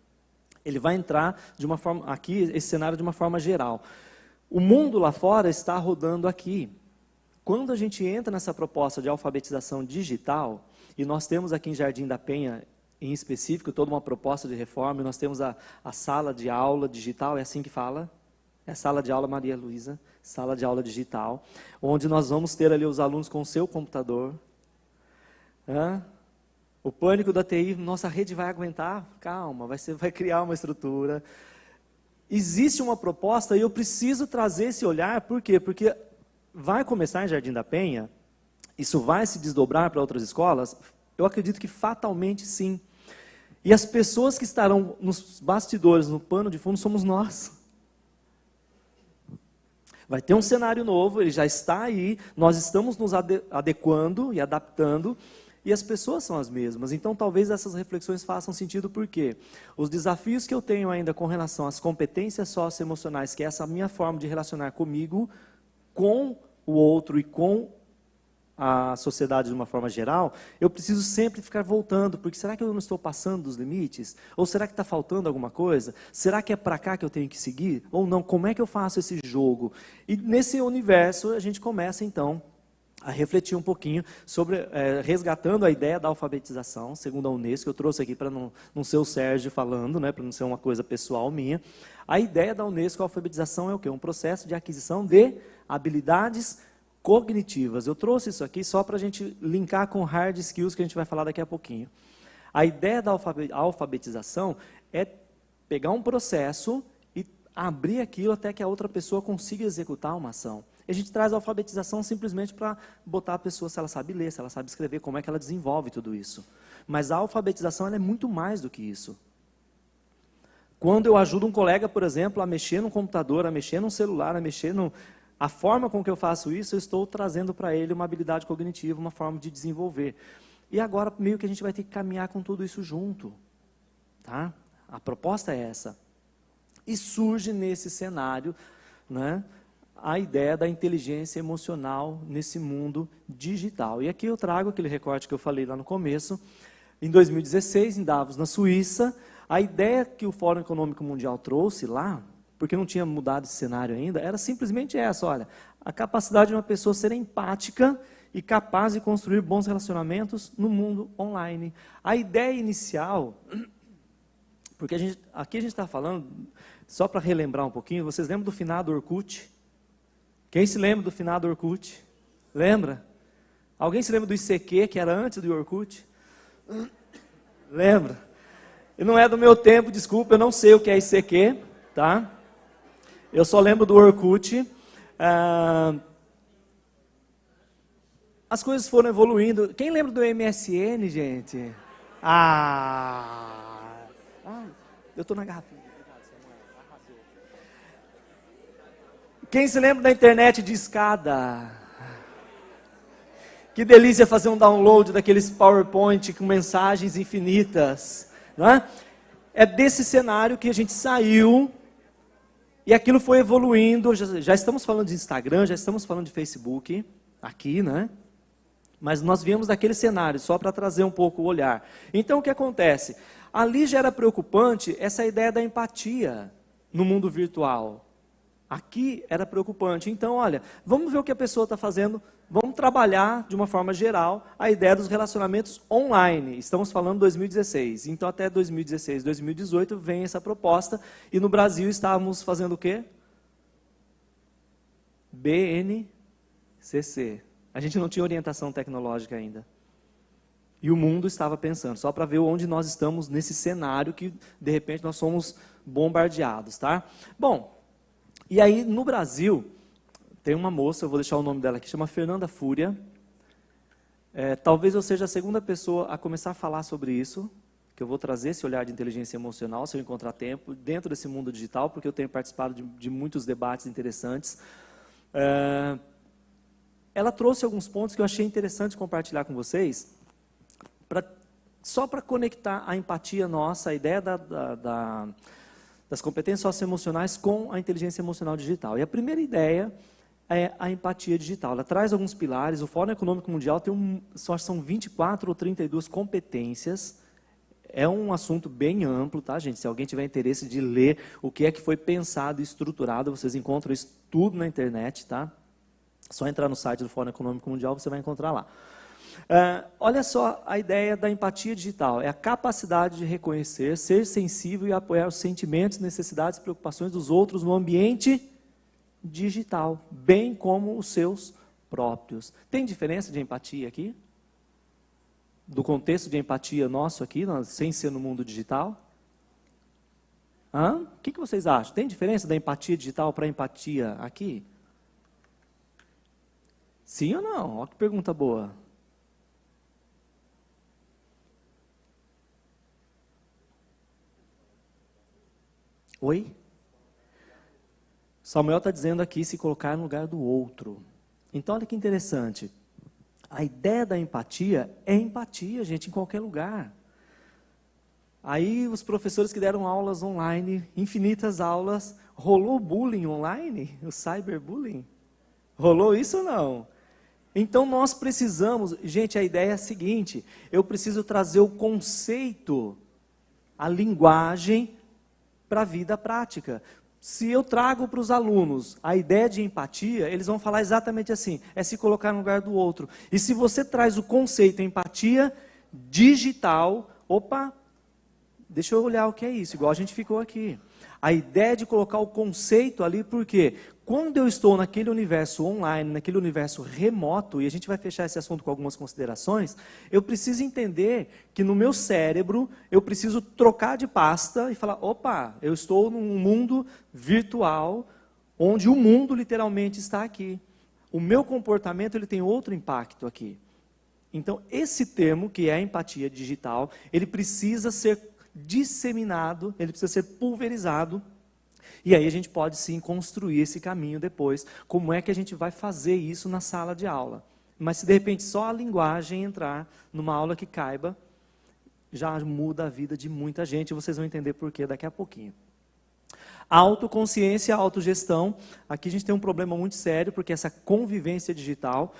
Ele vai entrar de uma forma, aqui, esse cenário de uma forma geral. O mundo lá fora está rodando aqui. Quando a gente entra nessa proposta de alfabetização digital, e nós temos aqui em Jardim da Penha, em específico, toda uma proposta de reforma, e nós temos a sala de aula digital, é assim que fala? É a sala de aula Maria Luísa, sala de aula digital, onde nós vamos ter ali os alunos com o seu computador. O pânico da TI, nossa rede vai aguentar? Calma, vai criar uma estrutura. Existe uma proposta e eu preciso trazer esse olhar, por quê? Porque vai começar em Jardim da Penha, isso vai se desdobrar para outras escolas? Eu acredito que fatalmente sim. E as pessoas que estarão nos bastidores, no pano de fundo, somos nós. Vai ter um cenário novo, ele já está aí, nós estamos nos adequando e adaptando, e as pessoas são as mesmas. Então, talvez essas reflexões façam sentido, porque os desafios que eu tenho ainda com relação às competências socioemocionais, que é essa minha forma de relacionar comigo, com o outro e com a sociedade de uma forma geral, eu preciso sempre ficar voltando, porque será que eu não estou passando dos limites? Ou será que está faltando alguma coisa? Será que é para cá que eu tenho que seguir? Ou não? Como é que eu faço esse jogo? E nesse universo a gente começa então a refletir um pouquinho sobre, resgatando a ideia da alfabetização, segundo a Unesco, eu trouxe aqui para não ser o Sérgio falando, né, para não ser uma coisa pessoal minha. A ideia da Unesco, a alfabetização é o quê? Um processo de aquisição de habilidades cognitivas. Eu trouxe isso aqui só para a gente linkar com hard skills, que a gente vai falar daqui a pouquinho. A ideia da alfabetização é pegar um processo e abrir aquilo até que a outra pessoa consiga executar uma ação. E a gente traz a alfabetização simplesmente para botar a pessoa, se ela sabe ler, se ela sabe escrever, como é que ela desenvolve tudo isso. Mas a alfabetização ela é muito mais do que isso. Quando eu ajudo um colega, por exemplo, a mexer no computador, a mexer no celular, a mexer no... A forma com que eu faço isso, eu estou trazendo para ele uma habilidade cognitiva, uma forma de desenvolver. E agora, meio que a gente vai ter que caminhar com tudo isso junto. Tá? A proposta é essa. E surge nesse cenário, né, a ideia da inteligência emocional nesse mundo digital. E aqui eu trago aquele recorte que eu falei lá no começo. Em 2016, em Davos, na Suíça, a ideia que o Fórum Econômico Mundial trouxe lá, porque não tinha mudado esse cenário ainda, era simplesmente essa, olha, a capacidade de uma pessoa ser empática e capaz de construir bons relacionamentos no mundo online. A ideia inicial, porque aqui a gente está falando, só para relembrar um pouquinho, vocês lembram do finado Orkut? Quem se lembra do finado Orkut? Lembra? Alguém se lembra do ICQ, que era antes do Orkut? Lembra? E não é do meu tempo, desculpa, eu não sei o que é ICQ, tá? Eu só lembro do Orkut. As coisas foram evoluindo. Quem lembra do MSN, gente? Eu estou na garrafinha. Quem se lembra da internet de escada? Que delícia fazer um download daqueles PowerPoint com mensagens infinitas. Não é? É desse cenário que a gente saiu. E aquilo foi evoluindo, já estamos falando de Instagram, já estamos falando de Facebook, aqui, né? Mas nós viemos daquele cenário, só para trazer um pouco o olhar. Então, o que acontece? Ali já era preocupante essa ideia da empatia no mundo virtual. Aqui era preocupante. Então, olha, vamos ver o que a pessoa está fazendo, vamos trabalhar de uma forma geral a ideia dos relacionamentos online. Estamos falando de 2016. Então, até 2016, 2018 vem essa proposta. E no Brasil estávamos fazendo o quê? BNCC. A gente não tinha orientação tecnológica ainda. E o mundo estava pensando, só para ver onde nós estamos nesse cenário que, de repente, nós somos bombardeados, tá? Bom, e aí no Brasil, tem uma moça, eu vou deixar o nome dela aqui, chama Fernanda Fúria. Talvez eu seja a segunda pessoa a começar a falar sobre isso, que eu vou trazer esse olhar de inteligência emocional, se eu encontrar tempo, dentro desse mundo digital, porque eu tenho participado de muitos debates interessantes. Ela trouxe alguns pontos que eu achei interessante compartilhar com vocês, só para conectar a empatia nossa, a ideia das competências socioemocionais com a inteligência emocional digital. E a primeira ideia é a empatia digital. Ela traz alguns pilares. O Fórum Econômico Mundial tem são 24 ou 32 competências. É um assunto bem amplo, tá, gente? Se alguém tiver interesse de ler o que é que foi pensado e estruturado, vocês encontram isso tudo na internet, tá? Só entrar no site do Fórum Econômico Mundial, você vai encontrar lá. Olha só a ideia da empatia digital. É a capacidade de reconhecer, ser sensível e apoiar os sentimentos, necessidades e preocupações dos outros no ambiente digital, bem como os seus próprios. Tem diferença de empatia aqui? Do contexto de empatia nosso aqui, sem ser no mundo digital? O que vocês acham? Tem diferença da empatia digital para a empatia aqui? Sim ou não? Olha que pergunta boa. Oi? Samuel está dizendo aqui se colocar no lugar do outro. Então, olha que interessante. A ideia da empatia é empatia, gente, em qualquer lugar. Aí os professores que deram aulas online, infinitas aulas, rolou bullying online? O cyberbullying? Rolou isso ou não? Então nós precisamos, gente, a ideia é a seguinte, eu preciso trazer o conceito, a linguagem para a vida prática. Se eu trago para os alunos a ideia de empatia, eles vão falar exatamente assim, é se colocar no lugar do outro. E se você traz o conceito empatia digital, opa, deixa eu olhar o que é isso, igual a gente ficou aqui. A ideia de colocar o conceito ali, porque quando eu estou naquele universo online, naquele universo remoto, e a gente vai fechar esse assunto com algumas considerações, eu preciso entender que no meu cérebro, eu preciso trocar de pasta e falar, opa, eu estou num mundo virtual, onde o mundo literalmente está aqui. O meu comportamento ele tem outro impacto aqui. Então, esse termo, que é a empatia digital, ele precisa ser disseminado, ele precisa ser pulverizado, e aí a gente pode sim construir esse caminho depois, como é que a gente vai fazer isso na sala de aula. Mas se de repente só a linguagem entrar numa aula que caiba, já muda a vida de muita gente, vocês vão entender por quê daqui a pouquinho. Autoconsciência, autogestão, aqui a gente tem um problema muito sério, porque essa convivência digital,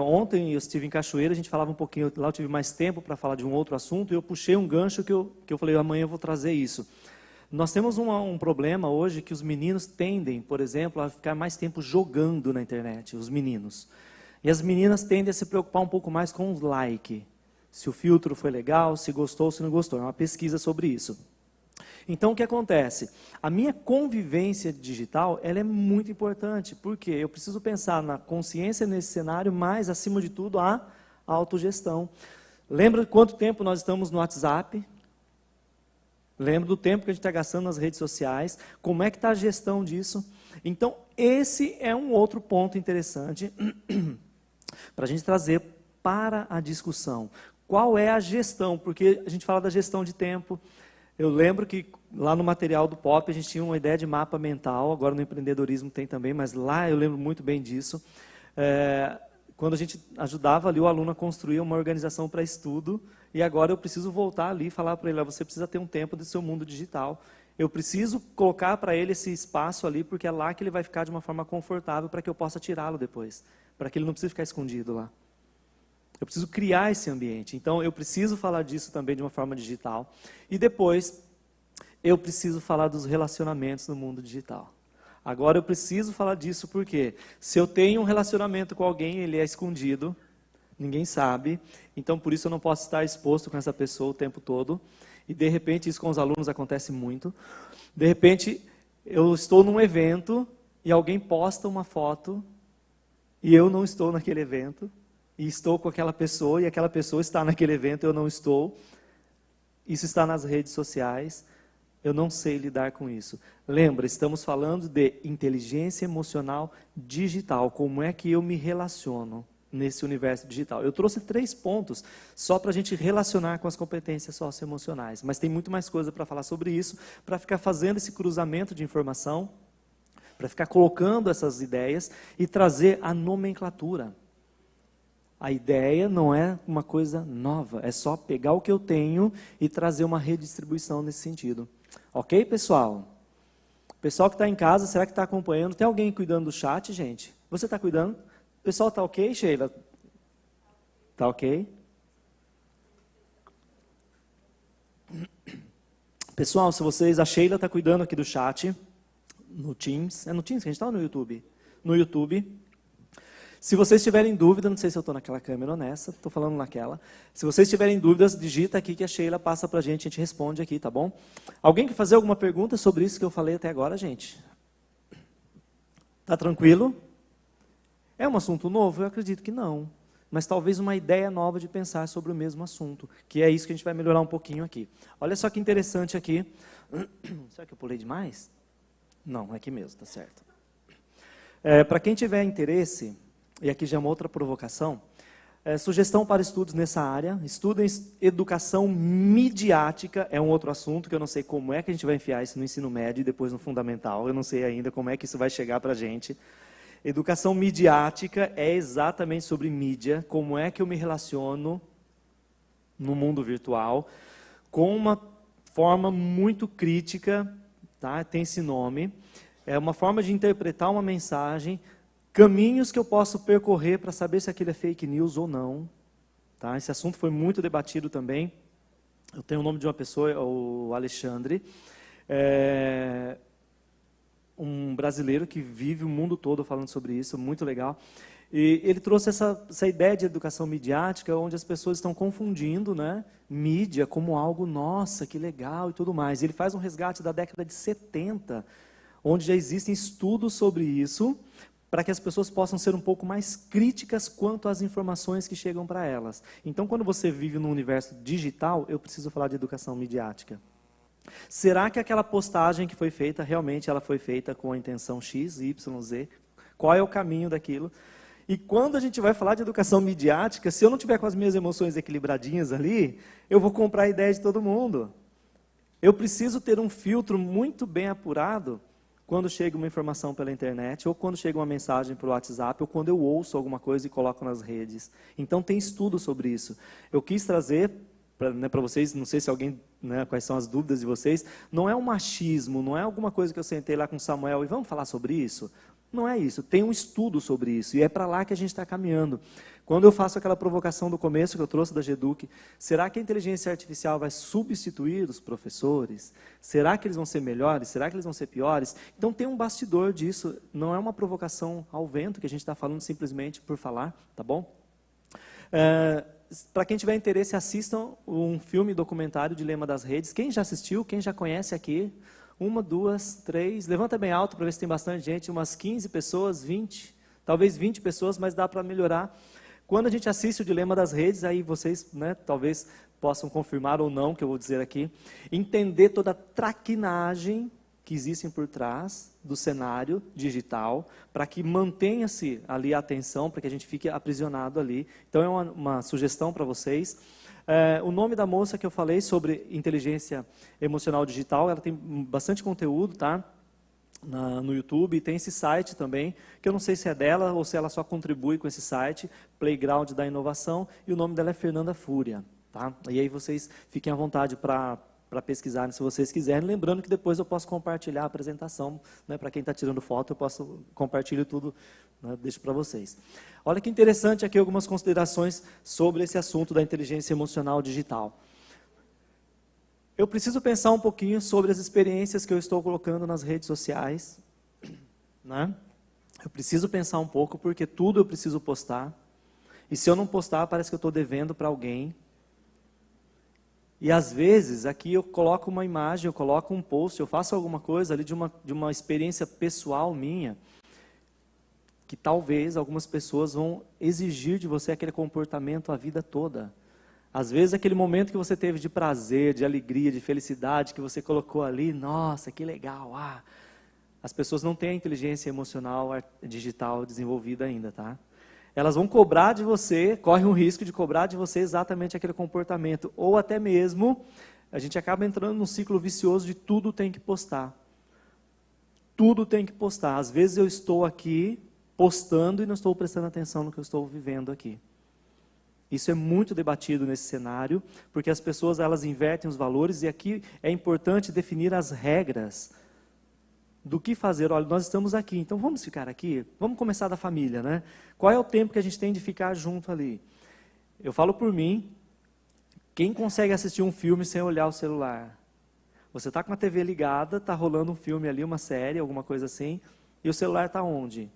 ontem eu estive em Cachoeira, a gente falava um pouquinho, lá eu tive mais tempo para falar de um outro assunto, e eu puxei um gancho que eu falei, amanhã eu vou trazer isso. Nós temos um problema hoje que os meninos tendem, por exemplo, a ficar mais tempo jogando na internet, os meninos. E as meninas tendem a se preocupar um pouco mais com os like, se o filtro foi legal, se gostou, se não gostou, é uma pesquisa sobre isso. Então, o que acontece? A minha convivência digital, ela é muito importante, porque eu preciso pensar na consciência nesse cenário, mas, acima de tudo, a autogestão. Lembra quanto tempo nós estamos no WhatsApp? Lembra do tempo que a gente está gastando nas redes sociais? Como é que está a gestão disso? Então, esse é um outro ponto interessante para a gente trazer para a discussão. Qual é a gestão? Porque a gente fala da gestão de tempo. Eu lembro que lá no material do POP a gente tinha uma ideia de mapa mental, agora no empreendedorismo tem também, mas lá eu lembro muito bem disso. Quando a gente ajudava ali o aluno a construir uma organização para estudo, e agora eu preciso voltar ali e falar para ele, você precisa ter um tempo do seu mundo digital. Eu preciso colocar para ele esse espaço ali, porque é lá que ele vai ficar de uma forma confortável para que eu possa tirá-lo depois, para que ele não precise ficar escondido lá. Eu preciso criar esse ambiente. Então, eu preciso falar disso também de uma forma digital. E depois, eu preciso falar dos relacionamentos no mundo digital. Agora, eu preciso falar disso porque se eu tenho um relacionamento com alguém, ele é escondido, ninguém sabe. Então, por isso, eu não posso estar exposto com essa pessoa o tempo todo. E, de repente, isso com os alunos acontece muito. De repente, eu estou num evento e alguém posta uma foto e eu não estou naquele evento. E estou com aquela pessoa, e aquela pessoa está naquele evento, eu não estou. Isso está nas redes sociais, eu não sei lidar com isso. Lembra, estamos falando de inteligência emocional digital, como é que eu me relaciono nesse universo digital. Eu trouxe 3 pontos, só para a gente relacionar com as competências socioemocionais, mas tem muito mais coisa para falar sobre isso, para ficar fazendo esse cruzamento de informação, para ficar colocando essas ideias e trazer a nomenclatura. A ideia não é uma coisa nova, é só pegar o que eu tenho e trazer uma redistribuição nesse sentido. Ok, pessoal? Pessoal que está em casa, será que está acompanhando? Tem alguém cuidando do chat, gente? Você está cuidando? O pessoal está ok, Sheila? Está ok? Pessoal, se vocês... A Sheila está cuidando aqui do chat, no Teams. É no Teams que a gente está ou no YouTube? No YouTube. Se vocês tiverem dúvida, não sei se eu estou naquela câmera ou nessa, estou falando naquela. Se vocês tiverem dúvidas, digita aqui que a Sheila passa para a gente responde aqui, tá bom? Alguém quer fazer alguma pergunta sobre isso que eu falei até agora, gente? Tá tranquilo? É um assunto novo? Eu acredito que não. Mas talvez uma ideia nova de pensar sobre o mesmo assunto, que é isso que a gente vai melhorar um pouquinho aqui. Olha só que interessante aqui. Será que eu pulei demais? Não, é aqui mesmo, tá certo. Para quem tiver interesse... E aqui já é uma outra provocação. Sugestão para estudos nessa área. Estudem educação midiática, é um outro assunto que eu não sei como é que a gente vai enfiar isso no ensino médio e depois no fundamental. Eu não sei ainda como é que isso vai chegar para a gente. Educação midiática é exatamente sobre mídia, como é que eu me relaciono no mundo virtual, com uma forma muito crítica, tá? Tem esse nome, é uma forma de interpretar uma mensagem, caminhos que eu posso percorrer para saber se aquilo é fake news ou não. Tá? Esse assunto foi muito debatido também. Eu tenho o nome de uma pessoa, o Alexandre, um brasileiro que vive o mundo todo falando sobre isso, muito legal. E ele trouxe essa ideia de educação midiática, onde as pessoas estão confundindo, né, mídia como algo, nossa, que legal e tudo mais. Ele faz um resgate da década de 70, onde já existem estudos sobre isso, para que as pessoas possam ser um pouco mais críticas quanto às informações que chegam para elas. Então, quando você vive no universo digital, eu preciso falar de educação midiática. Será que aquela postagem que foi feita, realmente ela foi feita com a intenção X, Y, Z? Qual é o caminho daquilo? E quando a gente vai falar de educação midiática, se eu não tiver com as minhas emoções equilibradinhas ali, eu vou comprar a ideia de todo mundo. Eu preciso ter um filtro muito bem apurado quando chega uma informação pela internet, ou quando chega uma mensagem pelo WhatsApp, ou quando eu ouço alguma coisa e coloco nas redes. Então tem estudo sobre isso. Eu quis trazer para vocês, não sei se alguém, né, quais são as dúvidas de vocês, não é um machismo, não é alguma coisa que eu sentei lá com o Samuel e vamos falar sobre isso? Não é isso, tem um estudo sobre isso, e é para lá que a gente está caminhando. Quando eu faço aquela provocação do começo que eu trouxe da GEDUC, será que a inteligência artificial vai substituir os professores? Será que eles vão ser melhores? Será que eles vão ser piores? Então tem um bastidor disso, não é uma provocação ao vento que a gente está falando simplesmente por falar, tá bom? Para quem tiver interesse, assistam um filme documentário, Dilema das Redes. Quem já assistiu? Quem já conhece aqui? 1, 2, 3, levanta bem alto para ver se tem bastante gente, umas 15 pessoas, 20, talvez 20 pessoas, mas dá para melhorar. Quando a gente assiste o Dilema das Redes, aí vocês, né, talvez possam confirmar ou não, que eu vou dizer aqui, entender toda a traquinagem que existem por trás do cenário digital, para que mantenha-se ali a atenção, para que a gente fique aprisionado ali. Então é uma sugestão para vocês. O nome da moça que eu falei sobre inteligência emocional digital, ela tem bastante conteúdo, tá? No YouTube, e tem esse site também, que eu não sei se é dela ou se ela só contribui com esse site, Playground da Inovação, e o nome dela é Fernanda Fúria, tá? E aí vocês fiquem à vontade para pesquisarem se vocês quiserem, lembrando que depois eu posso compartilhar a apresentação, né, para quem está tirando foto, eu posso compartilhar tudo, né, deixo para vocês. Olha que interessante aqui algumas considerações sobre esse assunto da inteligência emocional digital. Eu preciso pensar um pouquinho sobre as experiências que eu estou colocando nas redes sociais, né? Eu preciso pensar um pouco, porque tudo eu preciso postar, e se eu não postar, parece que eu estou devendo para alguém. E às vezes, aqui eu coloco uma imagem, eu coloco um post, eu faço alguma coisa ali de uma experiência pessoal minha, que talvez algumas pessoas vão exigir de você aquele comportamento a vida toda. Às vezes, aquele momento que você teve de prazer, de alegria, de felicidade, que você colocou ali, nossa, que legal, as pessoas não têm a inteligência emocional digital desenvolvida ainda, tá? Elas vão cobrar de você, corre um risco de cobrar de você exatamente aquele comportamento. Ou até mesmo, a gente acaba entrando num ciclo vicioso de tudo tem que postar. Tudo tem que postar. Às vezes eu estou aqui postando e não estou prestando atenção no que eu estou vivendo aqui. Isso é muito debatido nesse cenário, porque as pessoas elas invertem os valores, e aqui é importante definir as regras do que fazer. Olha, nós estamos aqui, então vamos ficar aqui? Vamos começar da família, né? Qual é o tempo que a gente tem de ficar junto ali? Eu falo por mim, quem consegue assistir um filme sem olhar o celular? Você está com a TV ligada, está rolando um filme ali, uma série, alguma coisa assim, e o celular está onde?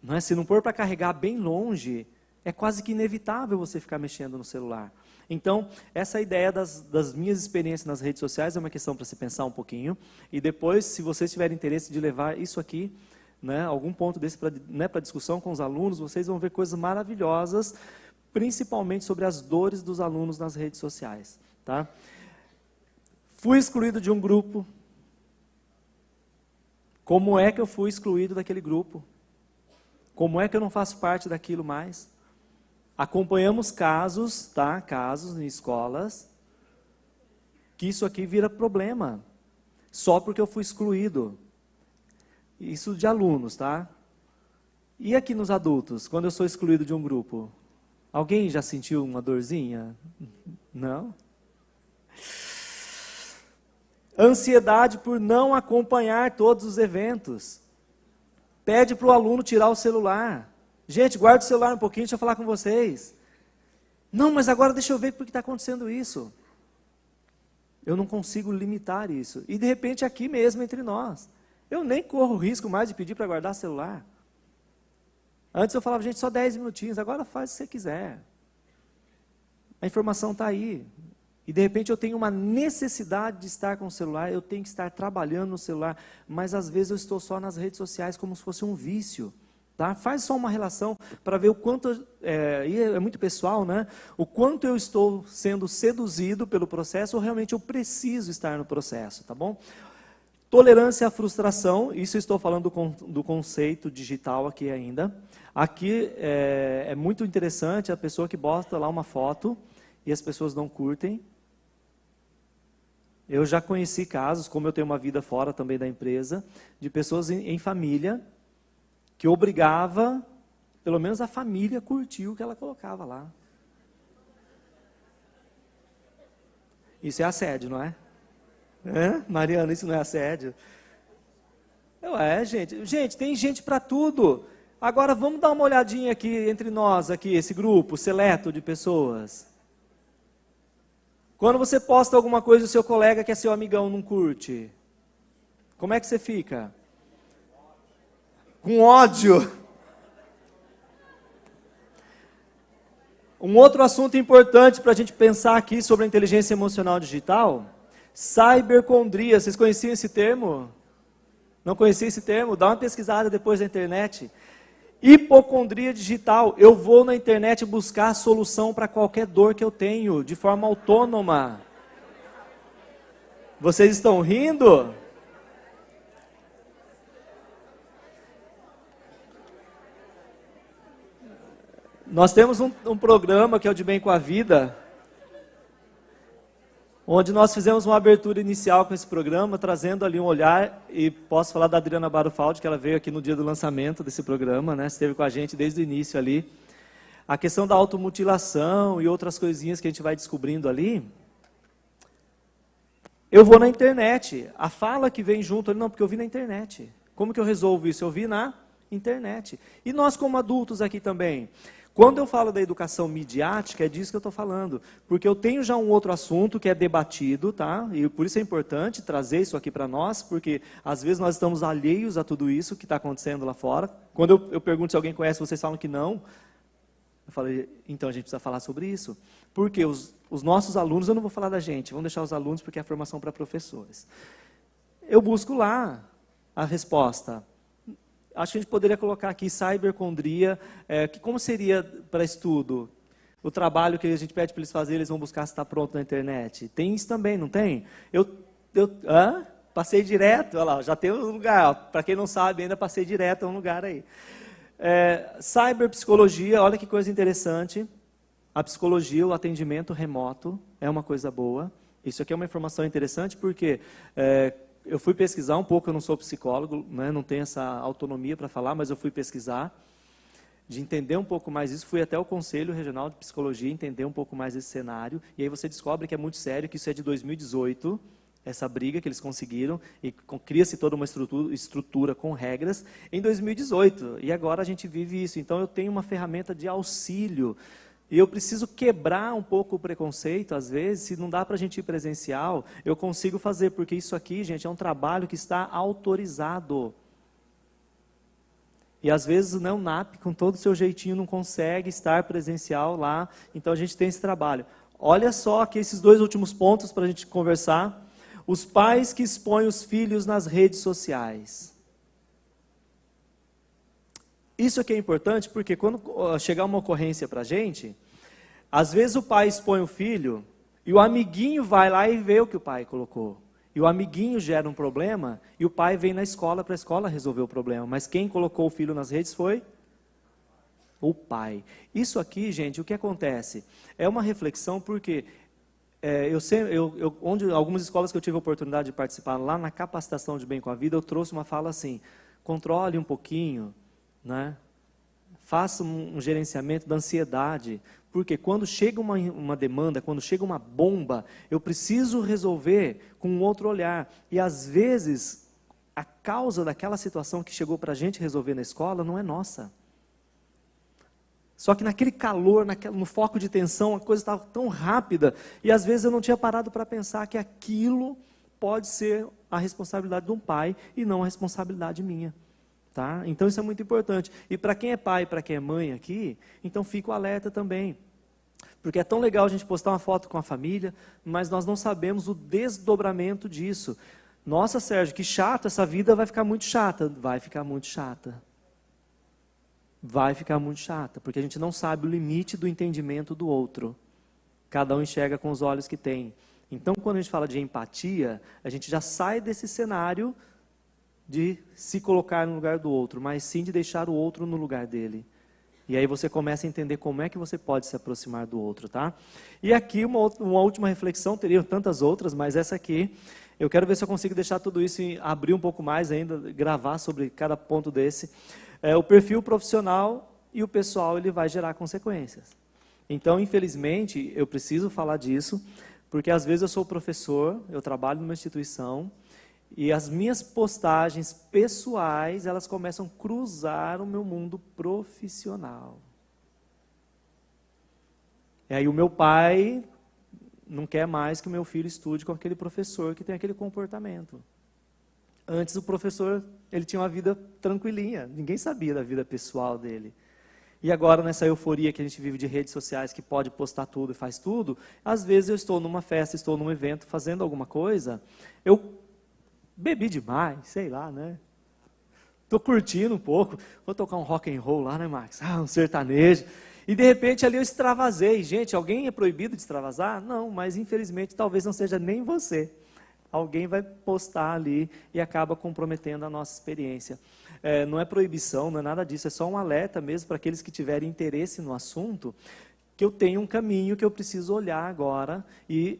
Não é? Se não pôr para carregar bem longe, é quase que inevitável você ficar mexendo no celular. Então, essa ideia das minhas experiências nas redes sociais é uma questão para se pensar um pouquinho. E depois, se vocês tiverem interesse de levar isso aqui, né, algum ponto desse para discussão com os alunos, vocês vão ver coisas maravilhosas, principalmente sobre as dores dos alunos nas redes sociais. Tá? Fui excluído de um grupo. Como é que eu fui excluído daquele grupo? Como é que eu não faço parte daquilo mais? Acompanhamos casos, tá? Casos em escolas, que isso aqui vira problema, só porque eu fui excluído. Isso de alunos, tá? E aqui nos adultos, quando eu sou excluído de um grupo? Alguém já sentiu uma dorzinha? Não? Ansiedade por não acompanhar todos os eventos. Pede para o aluno tirar o celular. Gente, guarda o celular um pouquinho, deixa eu falar com vocês. Não, mas agora deixa eu ver por que está acontecendo isso. Eu não consigo limitar isso. E de repente aqui mesmo entre nós. Eu nem corro o risco mais de pedir para guardar celular. Antes eu falava, gente, só 10 minutinhos, agora faz o que você quiser. A informação está aí. E de repente eu tenho uma necessidade de estar com o celular, eu tenho que estar trabalhando no celular, mas às vezes eu estou só nas redes sociais como se fosse um vício. Tá? Faz só uma relação para ver o quanto, e é muito pessoal, né? O quanto eu estou sendo seduzido pelo processo ou realmente eu preciso estar no processo, tá bom? Tolerância à frustração, isso eu estou falando do conceito digital aqui ainda. Aqui é muito interessante a pessoa que bota lá uma foto e as pessoas não curtem. Eu já conheci casos, como eu tenho uma vida fora também da empresa, de pessoas em família que obrigava, pelo menos a família curtiu o que ela colocava lá. Isso é assédio, não é? Mariana, isso não é assédio? Gente. Gente, tem gente para tudo. Agora vamos dar uma olhadinha aqui entre nós, aqui, esse grupo seleto de pessoas. Quando você posta alguma coisa, o seu colega que é seu amigão não curte. Como é que você fica? Com ódio. Um outro assunto importante para a gente pensar aqui sobre a inteligência emocional digital, cibercondria. Vocês conheciam esse termo? Não conheciam esse termo? Dá uma pesquisada depois na internet. Hipocondria digital. Eu vou na internet buscar a solução para qualquer dor que eu tenho, de forma autônoma. Vocês estão rindo? Nós temos um programa que é o De Bem com a Vida, onde nós fizemos uma abertura inicial com esse programa, trazendo ali um olhar, e posso falar da Adriana Barufaldi, que ela veio aqui no dia do lançamento desse programa, né? Esteve com a gente desde o início ali. A questão da automutilação e outras coisinhas que a gente vai descobrindo ali. Eu vou na internet, a fala que vem junto ali, não, porque eu vi na internet. Como que eu resolvo isso? Eu vi na internet. E nós como adultos aqui também. Quando eu falo da educação midiática, é disso que eu estou falando. Porque eu tenho já um outro assunto que é debatido, tá? E por isso é importante trazer isso aqui para nós, porque às vezes nós estamos alheios a tudo isso que está acontecendo lá fora. Quando eu pergunto se alguém conhece, vocês falam que não. Eu falei, então a gente precisa falar sobre isso. Porque os nossos alunos, eu não vou falar da gente, vamos deixar os alunos porque é a formação para professores. Eu busco lá a resposta. Acho que a gente poderia colocar aqui cibercondria, que como seria para estudo? O trabalho que a gente pede para eles fazerem, eles vão buscar se está pronto na internet. Tem isso também, não tem? Passei direto, olha lá, já tem um lugar. Para quem não sabe, ainda passei direto a um lugar aí. Cyberpsicologia, olha que coisa interessante. A psicologia, o atendimento remoto, é uma coisa boa. Isso aqui é uma informação interessante porque... eu fui pesquisar um pouco, eu não sou psicólogo, né, não tenho essa autonomia para falar, mas eu fui pesquisar, de entender um pouco mais isso, fui até o Conselho Regional de Psicologia, entender um pouco mais esse cenário, e aí você descobre que é muito sério, que isso é de 2018, essa briga que eles conseguiram, e cria-se toda uma estrutura com regras, em 2018, e agora a gente vive isso, então eu tenho uma ferramenta de auxílio. E eu preciso quebrar um pouco o preconceito, às vezes, se não dá para a gente ir presencial, eu consigo fazer, porque isso aqui, gente, é um trabalho que está autorizado. E às vezes o NAP, com todo o seu jeitinho, não consegue estar presencial lá, então a gente tem esse trabalho. Olha só aqui esses dois últimos pontos para a gente conversar. Os pais que expõem os filhos nas redes sociais. Isso aqui é importante porque quando chegar uma ocorrência para a gente, às vezes o pai expõe o filho e o amiguinho vai lá e vê o que o pai colocou. E o amiguinho gera um problema e o pai vem na escola para a escola resolver o problema. Mas quem colocou o filho nas redes foi o pai. Isso aqui, gente, o que acontece? É uma reflexão porque algumas escolas que eu tive a oportunidade de participar lá na capacitação de Bem com a Vida, eu trouxe uma fala assim, controle um pouquinho, né? faça um gerenciamento da ansiedade, porque quando chega uma demanda, quando chega uma bomba, eu preciso resolver com um outro olhar. E às vezes, a causa daquela situação que chegou para a gente resolver na escola não é nossa. Só que naquele calor, no foco de tensão, a coisa estava tão rápida, e às vezes eu não tinha parado para pensar que aquilo pode ser a responsabilidade de um pai e não a responsabilidade minha. Tá? Então isso é muito importante. E para quem é pai, para quem é mãe aqui, então fica o alerta também. Porque é tão legal a gente postar uma foto com a família, mas nós não sabemos o desdobramento disso. Nossa, Sérgio, que chato, essa vida vai ficar muito chata. Vai ficar muito chata. Vai ficar muito chata, porque a gente não sabe o limite do entendimento do outro. Cada um enxerga com os olhos que tem. Então, quando a gente fala de empatia, a gente já sai desse cenário de se colocar no lugar do outro, mas sim de deixar o outro no lugar dele. E aí você começa a entender como é que você pode se aproximar do outro, tá? E aqui uma última reflexão, teriam tantas outras, mas essa aqui, eu quero ver se eu consigo deixar tudo isso e abrir um pouco mais ainda, gravar sobre cada ponto desse. O perfil profissional e o pessoal, ele vai gerar consequências. Então, infelizmente, eu preciso falar disso, porque às vezes eu sou professor, eu trabalho numa instituição, e as minhas postagens pessoais, elas começam a cruzar o meu mundo profissional. E aí o meu pai não quer mais que o meu filho estude com aquele professor que tem aquele comportamento. Antes o professor, ele tinha uma vida tranquilinha, ninguém sabia da vida pessoal dele. E agora, nessa euforia que a gente vive de redes sociais, que pode postar tudo e faz tudo, às vezes eu estou numa festa, estou num evento, fazendo alguma coisa, eu bebi demais, sei lá, né? Estou curtindo um pouco, vou tocar um rock and roll lá, né, Max? Um sertanejo. E de repente ali eu extravasei. Gente, alguém é proibido de extravasar? Não, mas infelizmente talvez não seja nem você. Alguém vai postar ali e acaba comprometendo a nossa experiência. Não é proibição, não é nada disso, é só um alerta mesmo para aqueles que tiverem interesse no assunto, que eu tenho um caminho que eu preciso olhar agora, e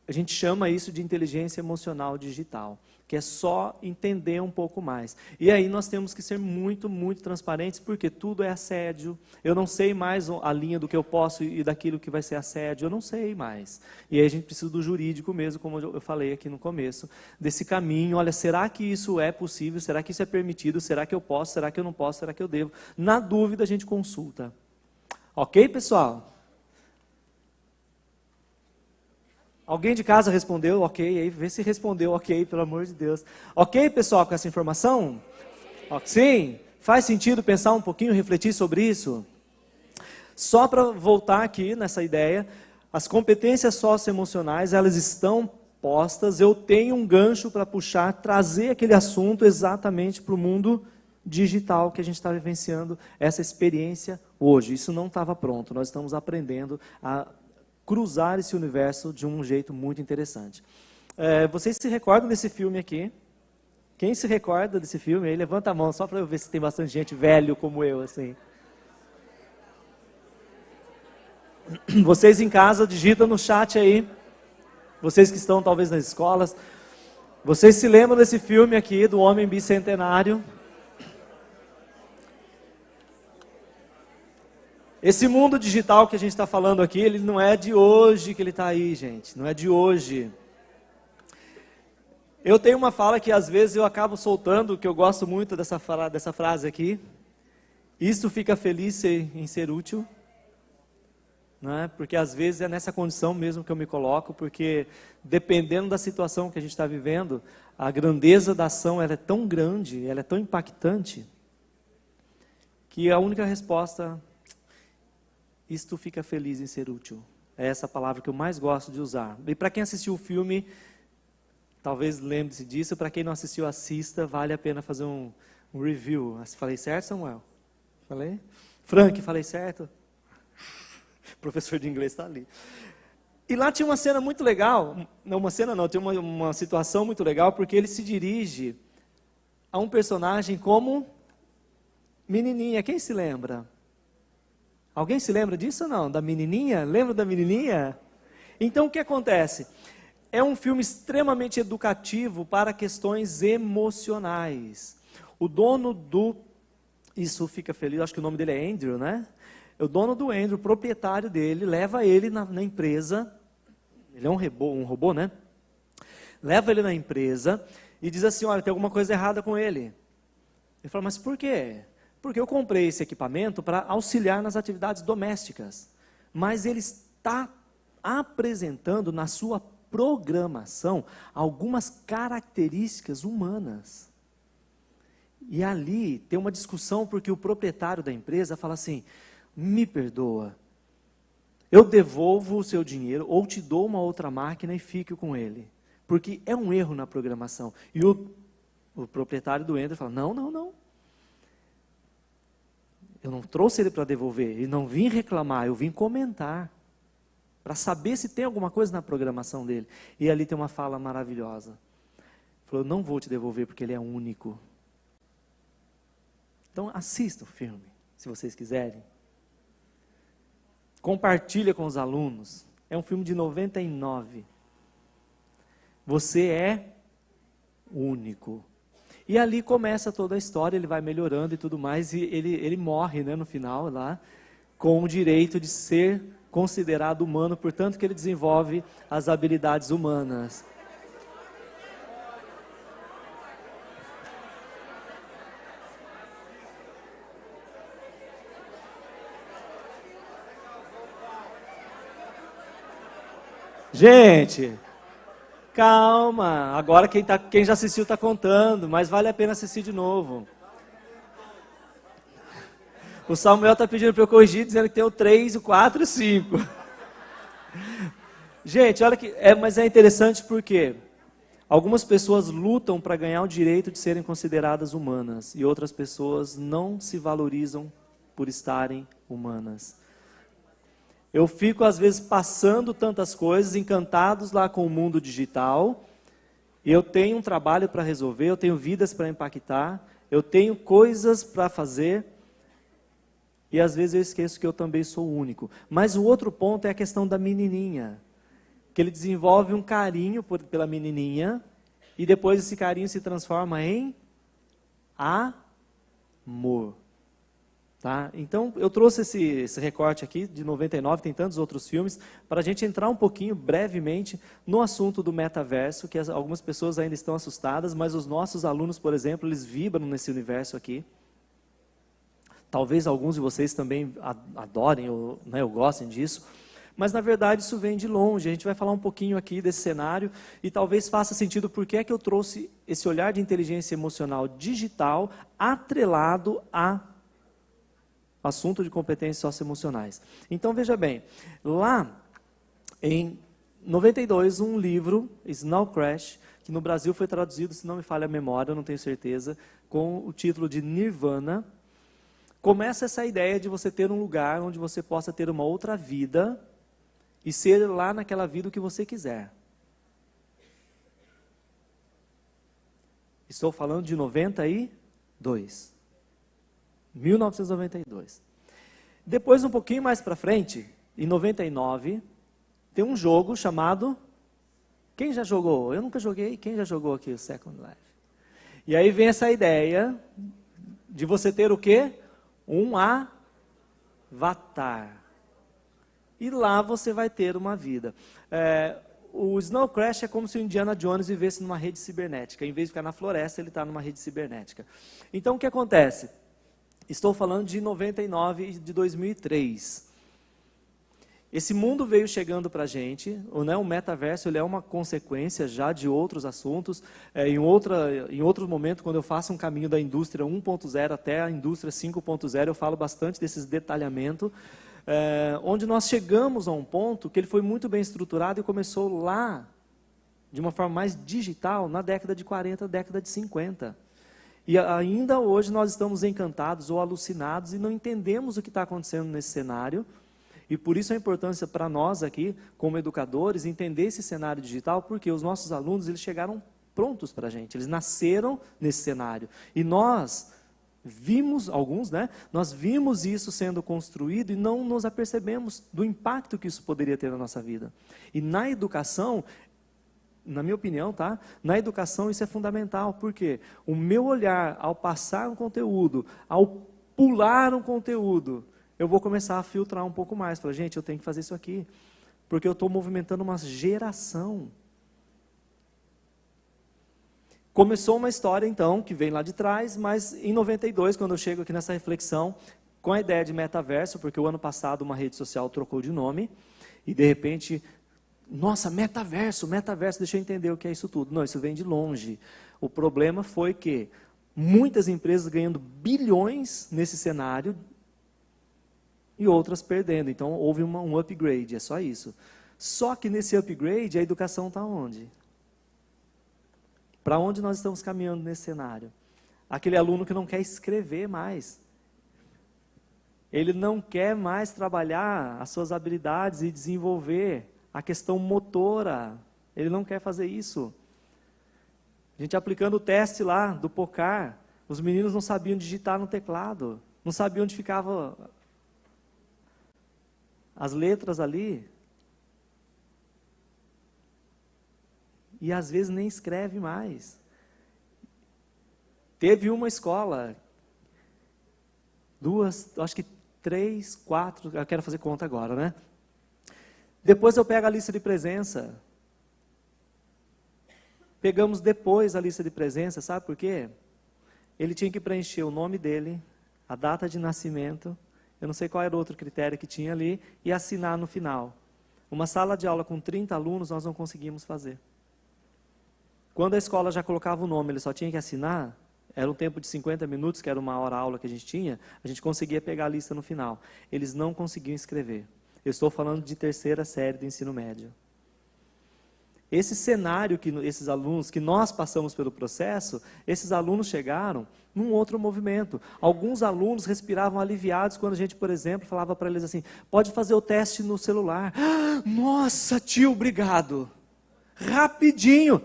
a gente chama isso de inteligência emocional digital, que é só entender um pouco mais. E aí nós temos que ser muito, muito transparentes, porque tudo é assédio. Eu não sei mais a linha do que eu posso e daquilo que vai ser assédio, eu não sei mais. E aí a gente precisa do jurídico mesmo, como eu falei aqui no começo, desse caminho. Olha, será que isso é possível? Será que isso é permitido? Será que eu posso? Será que eu não posso? Será que eu devo? Na dúvida a gente consulta. Ok, pessoal? Alguém de casa respondeu ok? Aí vê se respondeu ok, pelo amor de Deus. Ok, pessoal, com essa informação? Sim? Faz sentido pensar um pouquinho, refletir sobre isso? Só para voltar aqui nessa ideia, as competências socioemocionais, elas estão postas, eu tenho um gancho para puxar, trazer aquele assunto exatamente para o mundo digital que a gente está vivenciando, essa experiência hoje. Isso não estava pronto, nós estamos aprendendo a cruzar esse universo de um jeito muito interessante. Vocês se recordam desse filme aqui? Quem se recorda desse filme? Aí levanta a mão, só para eu ver se tem bastante gente velho como eu, assim. Vocês em casa, digitam no chat aí. Vocês que estão talvez nas escolas. Vocês se lembram desse filme aqui, do Homem Bicentenário? Esse mundo digital que a gente está falando aqui, ele não é de hoje que ele está aí, gente. Não é de hoje. Eu tenho uma fala que às vezes eu acabo soltando, que eu gosto muito dessa frase aqui. Isto fica feliz em ser útil. Né? Porque às vezes é nessa condição mesmo que eu me coloco, porque dependendo da situação que a gente está vivendo, a grandeza da ação ela é tão grande, ela é tão impactante, que a única resposta... Isto fica feliz em ser útil. É essa palavra que eu mais gosto de usar. E para quem assistiu o filme, talvez lembre-se disso. Para quem não assistiu, assista. Vale a pena fazer um review. Falei certo, Samuel? Falei? Frank, falei certo? O professor de inglês está ali. E lá tinha uma cena muito legal. Não, uma cena não. Tinha uma situação muito legal, porque ele se dirige a um personagem como menininha. Quem se lembra? Alguém se lembra disso ou não? Da menininha? Lembra da menininha? Então o que acontece? É um filme extremamente educativo para questões emocionais. O dono do isso fica feliz, acho que o nome dele é Andrew, né? O dono do Andrew, o proprietário dele, leva ele na empresa, ele é um robô, né? Leva ele na empresa e diz assim, olha, tem alguma coisa errada com ele. Ele fala, mas por quê? Porque eu comprei esse equipamento para auxiliar nas atividades domésticas, mas ele está apresentando na sua programação algumas características humanas. E ali tem uma discussão porque o proprietário da empresa fala assim, me perdoa, eu devolvo o seu dinheiro ou te dou uma outra máquina e fique com ele. Porque é um erro na programação. E o proprietário do Andrew fala, não. Eu não trouxe ele para devolver, e não vim reclamar, eu vim comentar. Para saber se tem alguma coisa na programação dele. E ali tem uma fala maravilhosa. Ele falou, eu não vou te devolver porque ele é único. Então assista o filme, se vocês quiserem. Compartilha com os alunos. É um filme de 99. Você é único. E ali começa toda a história, ele vai melhorando e tudo mais, e ele morre, né, no final, lá, com o direito de ser considerado humano, portanto que ele desenvolve as habilidades humanas. Gente, calma, agora quem já assistiu está contando, mas vale a pena assistir de novo. O Samuel está pedindo para eu corrigir, dizendo que tem o 3, o 4 e o 5. Gente, olha que, mas é interessante porque algumas pessoas lutam para ganhar o direito de serem consideradas humanas e outras pessoas não se valorizam por estarem humanas. Eu fico, às vezes, passando tantas coisas, encantados lá com o mundo digital, e eu tenho um trabalho para resolver, eu tenho vidas para impactar, eu tenho coisas para fazer, e às vezes eu esqueço que eu também sou único. Mas o outro ponto é a questão da menininha, que ele desenvolve um carinho pela menininha, e depois esse carinho se transforma em amor. Tá? Então, eu trouxe esse recorte aqui de 99, tem tantos outros filmes, para a gente entrar um pouquinho, brevemente, no assunto do metaverso, que algumas pessoas ainda estão assustadas, mas os nossos alunos, por exemplo, eles vibram nesse universo aqui. Talvez alguns de vocês também adorem ou, né, ou gostem disso, mas na verdade isso vem de longe. A gente vai falar um pouquinho aqui desse cenário e talvez faça sentido porque é que eu trouxe esse olhar de inteligência emocional digital atrelado a assunto de competências socioemocionais. Então, veja bem, lá em 92, um livro, Snow Crash, que no Brasil foi traduzido, se não me falha a memória, eu não tenho certeza, com o título de Nirvana, começa essa ideia de você ter um lugar onde você possa ter uma outra vida e ser lá naquela vida o que você quiser. Estou falando de 92. 1992. Depois, um pouquinho mais para frente, em 99, tem um jogo chamado... Quem já jogou? Eu nunca joguei. Quem já jogou aqui o Second Life? E aí vem essa ideia de você ter o quê? Um avatar. E lá você vai ter uma vida. O Snow Crash é como se o Indiana Jones vivesse numa rede cibernética. Em vez de ficar na floresta, ele está numa rede cibernética. Então, o que acontece? Estou falando de 99 e de 2003. Esse mundo veio chegando para a gente, né? O metaverso ele é uma consequência já de outros assuntos. Em outro momento, quando eu faço um caminho da indústria 1.0 até a indústria 5.0, eu falo bastante desses detalhamentos, onde nós chegamos a um ponto que ele foi muito bem estruturado e começou lá, de uma forma mais digital, na década de 40, década de 50. E ainda hoje nós estamos encantados ou alucinados e não entendemos o que está acontecendo nesse cenário. E por isso a importância para nós aqui, como educadores, entender esse cenário digital, porque os nossos alunos eles chegaram prontos para a gente, eles nasceram nesse cenário. E nós vimos, alguns, né? Nós vimos isso sendo construído e não nos apercebemos do impacto que isso poderia ter na nossa vida. E na educação... Na minha opinião, tá? Na educação isso é fundamental, porque o meu olhar ao passar um conteúdo, ao pular um conteúdo, eu vou começar a filtrar um pouco mais. Falar, gente, eu tenho que fazer isso aqui, porque eu estou movimentando uma geração. Começou uma história, então, que vem lá de trás, mas em 92, quando eu chego aqui nessa reflexão, com a ideia de metaverso, porque o ano passado uma rede social trocou de nome, e de repente, nossa, metaverso, deixa eu entender o que é isso tudo. Não, isso vem de longe. O problema foi que muitas empresas ganhando bilhões nesse cenário e outras perdendo. Então, houve um upgrade, é só isso. Só que nesse upgrade, a educação está onde? Para onde nós estamos caminhando nesse cenário? Aquele aluno que não quer escrever mais. Ele não quer mais trabalhar as suas habilidades e desenvolver a questão motora. Ele não quer fazer isso. A gente aplicando o teste lá do POCAR, os meninos não sabiam digitar no teclado, não sabiam onde ficavam as letras ali. E às vezes nem escreve mais. Teve uma escola, duas, acho que 3, 4, eu quero fazer conta agora, né? Depois eu pego a lista de presença. Pegamos depois a lista de presença, sabe por quê? Ele tinha que preencher o nome dele, a data de nascimento, eu não sei qual era o outro critério que tinha ali, e assinar no final. Uma sala de aula com 30 alunos nós não conseguimos fazer. Quando a escola já colocava o nome, ele só tinha que assinar, era um tempo de 50 minutos, que era uma hora aula que a gente tinha, a gente conseguia pegar a lista no final. Eles não conseguiam escrever. Eu estou falando de terceira série do ensino médio. Esse cenário, que esses alunos, que nós passamos pelo processo, esses alunos chegaram num outro movimento. Alguns alunos respiravam aliviados quando a gente, por exemplo, falava para eles assim, pode fazer o teste no celular. Nossa, tio, obrigado. Rapidinho.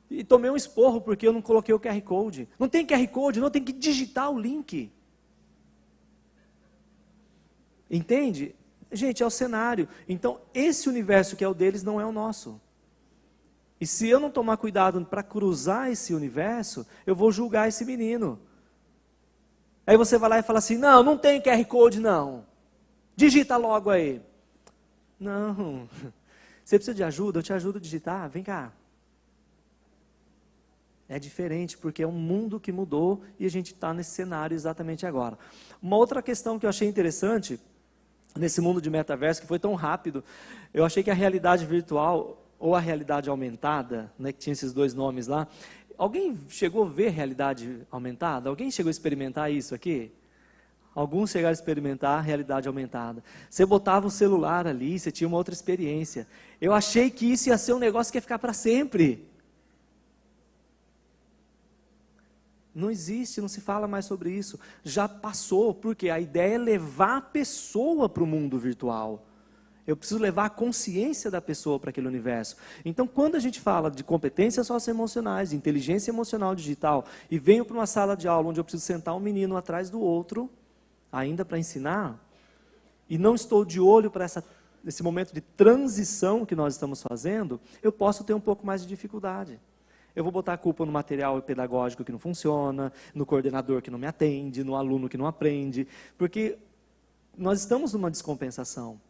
E tomei um esporro porque eu não coloquei o QR Code. Não tem QR Code, não, tem que digitar o link. Entende? Gente, é o cenário. Então, esse universo que é o deles não é o nosso. E se eu não tomar cuidado para cruzar esse universo, eu vou julgar esse menino. Aí você vai lá e fala assim, não, não tem QR Code não. Digita logo aí. Não. Você precisa de ajuda? Eu te ajudo a digitar. Vem cá. É diferente, porque é um mundo que mudou e a gente está nesse cenário exatamente agora. Uma outra questão que eu achei interessante, nesse mundo de metaverso, que foi tão rápido, eu achei que a realidade virtual, ou a realidade aumentada, né, que tinha esses dois nomes lá, alguém chegou a ver realidade aumentada? Alguém chegou a experimentar isso aqui? Alguns chegaram a experimentar a realidade aumentada. Você botava o celular ali, você tinha uma outra experiência. Eu achei que isso ia ser um negócio que ia ficar para sempre. Não existe, não se fala mais sobre isso. Já passou, porque a ideia é levar a pessoa para o mundo virtual. Eu preciso levar a consciência da pessoa para aquele universo. Então, quando a gente fala de competências socioemocionais, de inteligência emocional digital, e venho para uma sala de aula onde eu preciso sentar um menino atrás do outro, ainda para ensinar, e não estou de olho para esse momento de transição que nós estamos fazendo, eu posso ter um pouco mais de dificuldade. Eu vou botar a culpa no material pedagógico que não funciona, no coordenador que não me atende, no aluno que não aprende, porque nós estamos numa descompensação.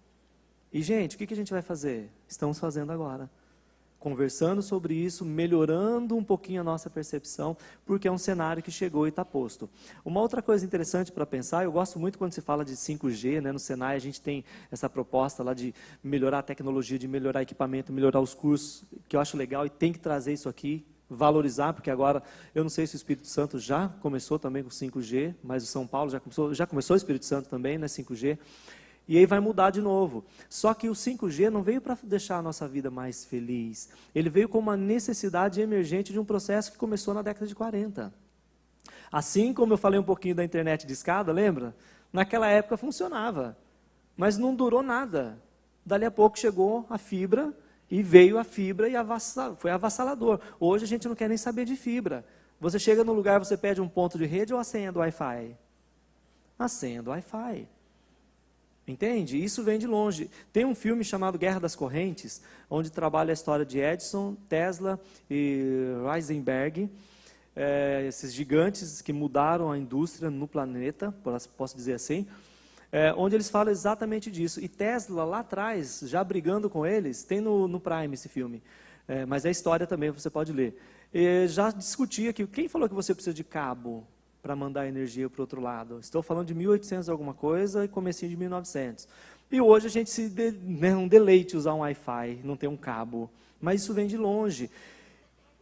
E, gente, o que a gente vai fazer? Estamos fazendo agora. Conversando sobre isso, melhorando um pouquinho a nossa percepção, porque é um cenário que chegou e está posto. Uma outra coisa interessante para pensar, eu gosto muito quando se fala de 5G, né, no Senai a gente tem essa proposta lá de melhorar a tecnologia, de melhorar equipamento, melhorar os cursos, que eu acho legal e tem que trazer isso aqui, valorizar, porque agora, eu não sei se o Espírito Santo já começou também com 5G, mas o São Paulo já começou o Espírito Santo também, né, 5G, e aí vai mudar de novo. Só que o 5G não veio para deixar a nossa vida mais feliz. Ele veio com uma necessidade emergente de um processo que começou na década de 40. Assim como eu falei um pouquinho da internet de escada, lembra? Naquela época funcionava, mas não durou nada. Dali a pouco chegou a fibra, e veio a fibra e foi avassalador. Hoje a gente não quer nem saber de fibra. Você chega no lugar, você pede um ponto de rede ou a senha do Wi-Fi? A senha do Wi-Fi. Entende? Isso vem de longe. Tem um filme chamado Guerra das Correntes, onde trabalha a história de Edison, Tesla e Heisenberg. esses gigantes que mudaram a indústria no planeta, posso dizer assim, onde eles falam exatamente disso. E Tesla, lá atrás, já brigando com eles, tem no Prime esse filme, mas é história também, você pode ler. Já discutia que quem falou que você precisa de cabo para mandar energia para o outro lado? Estou falando de 1800 alguma coisa e comecinho de 1900. E hoje a gente um deleite usar um Wi-Fi, não ter um cabo. Mas isso vem de longe.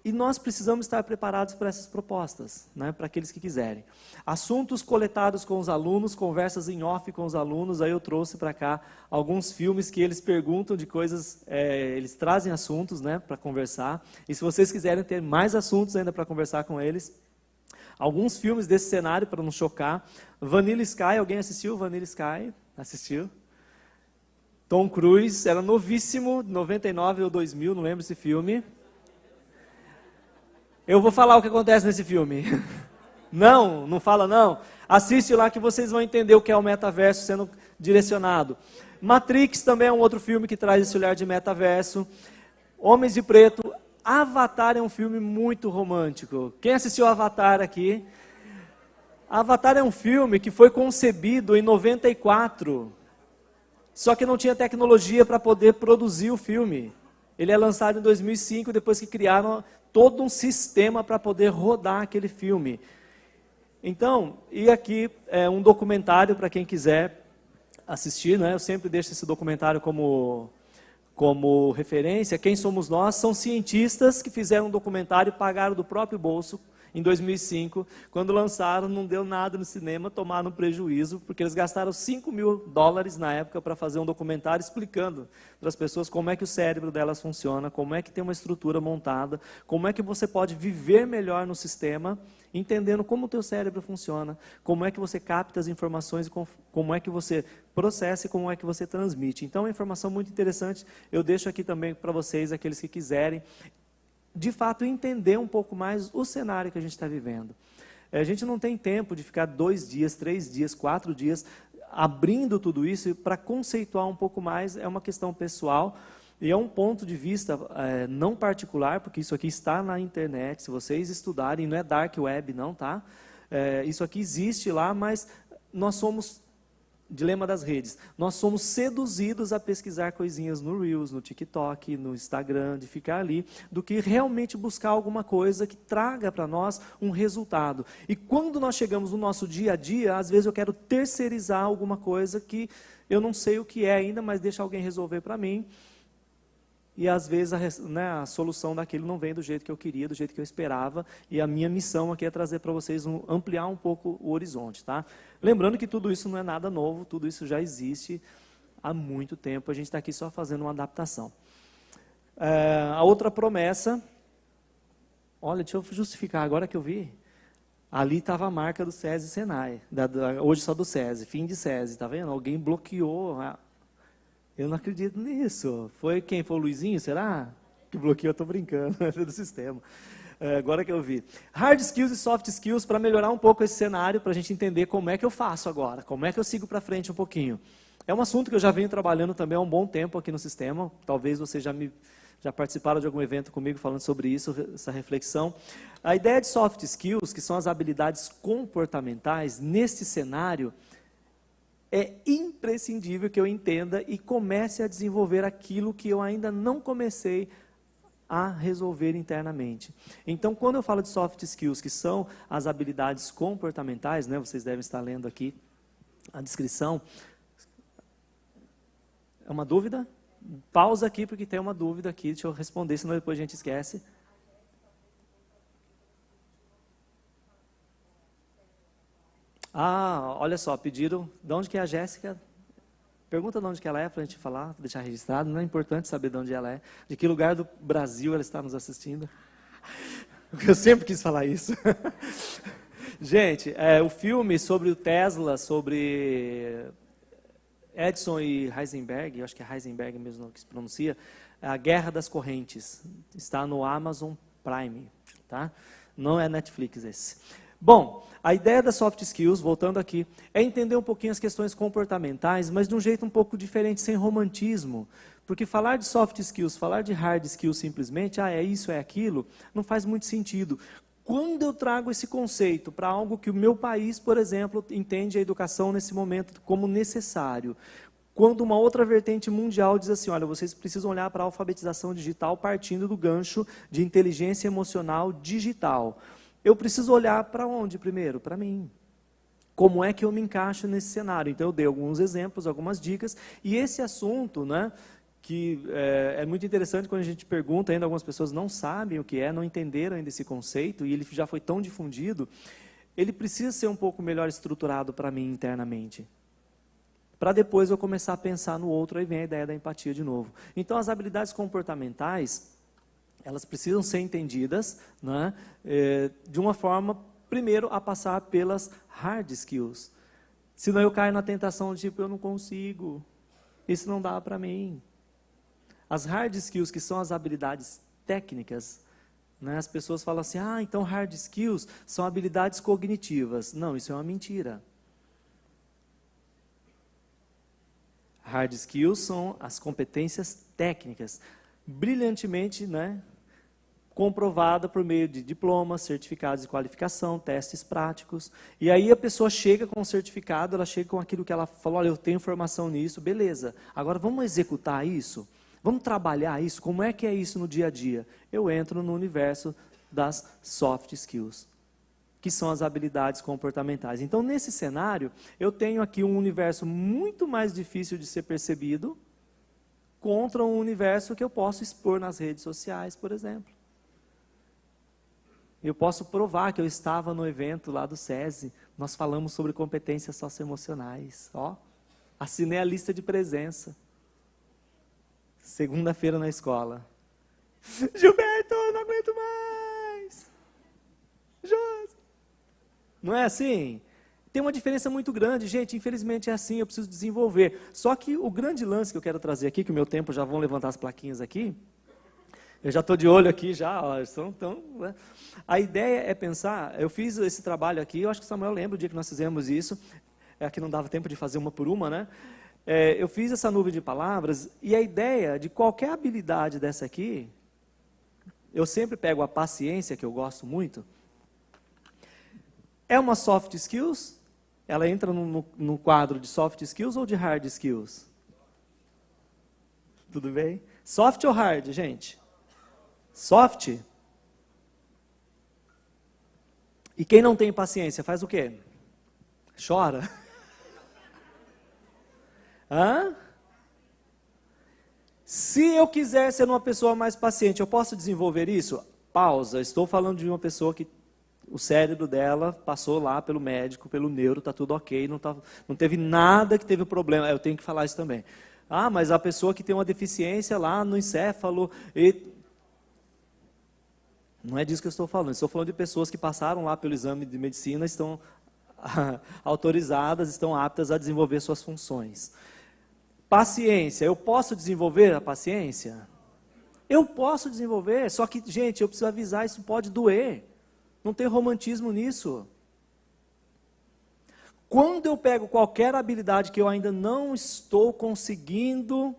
E nós precisamos estar preparados para essas propostas, né, para aqueles que quiserem. Assuntos coletados com os alunos, conversas em off com os alunos. Aí eu trouxe para cá alguns filmes que eles perguntam de coisas, eles trazem assuntos, né, para conversar. E se vocês quiserem ter mais assuntos ainda para conversar com eles, alguns filmes desse cenário para não chocar. Vanilla Sky, alguém assistiu Vanilla Sky? Assistiu? Tom Cruise, era novíssimo, 99 ou 2000, não lembro esse filme. Eu vou falar o que acontece nesse filme. Não fala não. Assiste lá que vocês vão entender o que é o metaverso sendo direcionado. Matrix também é um outro filme que traz esse olhar de metaverso. Homens de Preto. Avatar é um filme muito romântico. Quem assistiu Avatar aqui? Avatar é um filme que foi concebido em 94. Só que não tinha tecnologia para poder produzir o filme. Ele é lançado em 2005, depois que criaram todo um sistema para poder rodar aquele filme. Então, e aqui é um documentário para quem quiser assistir, né? Eu sempre deixo esse documentário como referência. Quem somos nós? São cientistas que fizeram um documentário e pagaram do próprio bolso. Em 2005, quando lançaram, não deu nada no cinema, tomaram prejuízo, porque eles gastaram $5.000 na época para fazer um documentário explicando para as pessoas como é que o cérebro delas funciona, como é que tem uma estrutura montada, como é que você pode viver melhor no sistema, entendendo como o teu cérebro funciona, como é que você capta as informações, como é que você processa e como é que você transmite. Então, é uma informação muito interessante, eu deixo aqui também para vocês, aqueles que quiserem, de fato, entender um pouco mais o cenário que a gente está vivendo. A gente não tem tempo de ficar 2 dias, 3 dias, 4 dias abrindo tudo isso para conceituar um pouco mais. É uma questão pessoal e é um ponto de vista não particular, porque isso aqui está na internet. Se vocês estudarem, não é dark web não, tá? Isso aqui existe lá, mas nós somos... Dilema das redes. Nós somos seduzidos a pesquisar coisinhas no Reels, no TikTok, no Instagram, de ficar ali, do que realmente buscar alguma coisa que traga para nós um resultado. E quando nós chegamos no nosso dia a dia, às vezes eu quero terceirizar alguma coisa que eu não sei o que é ainda, mas deixa alguém resolver para mim. E às vezes a solução daquilo não vem do jeito que eu queria, do jeito que eu esperava. E a minha missão aqui é trazer para vocês, ampliar um pouco o horizonte. Tá? Lembrando que tudo isso não é nada novo, tudo isso já existe há muito tempo. A gente está aqui só fazendo uma adaptação. A outra promessa, olha, deixa eu justificar, agora que eu vi, ali estava a marca do SESI e Senai, hoje só do SESI, fim de SESI, tá vendo? Alguém bloqueou. Eu não acredito nisso. Foi quem? Foi o Luizinho, será? Que bloqueou, eu estou brincando, é do sistema. Agora que eu vi. Hard skills e soft skills, para melhorar um pouco esse cenário, para a gente entender como é que eu faço agora, como é que eu sigo para frente um pouquinho. É um assunto que eu já venho trabalhando também há um bom tempo aqui no sistema, talvez vocês já participaram de algum evento comigo falando sobre isso, essa reflexão. A ideia de soft skills, que são as habilidades comportamentais, neste cenário, é imprescindível que eu entenda e comece a desenvolver aquilo que eu ainda não comecei a resolver internamente. Então, quando eu falo de soft skills, que são as habilidades comportamentais, né, vocês devem estar lendo aqui a descrição. É uma dúvida? Pausa aqui, porque tem uma dúvida aqui, deixa eu responder, senão depois a gente esquece. Olha só, pediram, de onde que é a Jéssica? Pergunta de onde que ela é, para a gente falar, deixar registrado, não é importante saber de onde ela é, de que lugar do Brasil ela está nos assistindo. Eu sempre quis falar isso. Gente, o filme sobre o Tesla, sobre Edison e Heisenberg, eu acho que é Heisenberg mesmo que se pronuncia, A Guerra das Correntes, está no Amazon Prime, tá? Não é Netflix esse. Bom, a ideia das soft skills, voltando aqui, é entender um pouquinho as questões comportamentais, mas de um jeito um pouco diferente, sem romantismo. Porque falar de soft skills, falar de hard skills simplesmente, é isso, é aquilo, não faz muito sentido. Quando eu trago esse conceito para algo que o meu país, por exemplo, entende a educação nesse momento como necessário, quando uma outra vertente mundial diz assim, olha, vocês precisam olhar para a alfabetização digital partindo do gancho de inteligência emocional digital. Eu preciso olhar para onde primeiro? Para mim. Como é que eu me encaixo nesse cenário? Então, eu dei alguns exemplos, algumas dicas, e esse assunto, né, que é muito interessante quando a gente pergunta, ainda algumas pessoas não sabem o que é, não entenderam ainda esse conceito, e ele já foi tão difundido, ele precisa ser um pouco melhor estruturado para mim internamente. Para depois eu começar a pensar no outro, aí vem a ideia da empatia de novo. Então, as habilidades comportamentais, elas precisam ser entendidas, né, de uma forma, primeiro, a passar pelas hard skills. Senão eu caio na tentação de, tipo, eu não consigo, isso não dá para mim. As hard skills, que são as habilidades técnicas, né, as pessoas falam assim, então hard skills são habilidades cognitivas. Não, isso é uma mentira. Hard skills são as competências técnicas, brilhantemente, né, comprovada por meio de diplomas, certificados de qualificação, testes práticos. E aí a pessoa chega com o certificado, ela chega com aquilo que ela falou, olha, eu tenho formação nisso, beleza. Agora vamos executar isso? Vamos trabalhar isso? Como é que é isso no dia a dia? Eu entro no universo das soft skills, que são as habilidades comportamentais. Então, nesse cenário, eu tenho aqui um universo muito mais difícil de ser percebido contra um universo que eu posso expor nas redes sociais, por exemplo. Eu posso provar que eu estava no evento lá do SESI, nós falamos sobre competências socioemocionais. Ó, assinei a lista de presença. Segunda-feira na escola. Gilberto, não aguento mais. Josi. Não é assim? Tem uma diferença muito grande, gente, infelizmente é assim, eu preciso desenvolver. Só que o grande lance que eu quero trazer aqui, que o meu tempo já vão levantar as plaquinhas aqui, eu já estou de olho aqui, já, ó, né? A ideia é pensar, eu fiz esse trabalho aqui, eu acho que o Samuel lembra o dia que nós fizemos isso, aqui não dava tempo de fazer uma por uma, né? Eu fiz essa nuvem de palavras, e a ideia de qualquer habilidade dessa aqui, eu sempre pego a paciência, que eu gosto muito, é uma soft skills? Ela entra no quadro de soft skills ou de hard skills? Tudo bem? Soft ou hard, gente? Soft? E quem não tem paciência, faz o quê? Chora? Hã? Se eu quiser ser uma pessoa mais paciente, eu posso desenvolver isso? Pausa, estou falando de uma pessoa que o cérebro dela passou lá pelo médico, pelo neuro, está tudo ok, não teve nada que teve problema. Eu tenho que falar isso também. Mas a pessoa que tem uma deficiência lá no encéfalo... Não é disso que eu estou falando. Estou falando de pessoas que passaram lá pelo exame de medicina, estão autorizadas, estão aptas a desenvolver suas funções. Paciência. Eu posso desenvolver a paciência? Eu posso desenvolver, só que, gente, eu preciso avisar, isso pode doer. Não tem romantismo nisso. Quando eu pego qualquer habilidade que eu ainda não estou conseguindo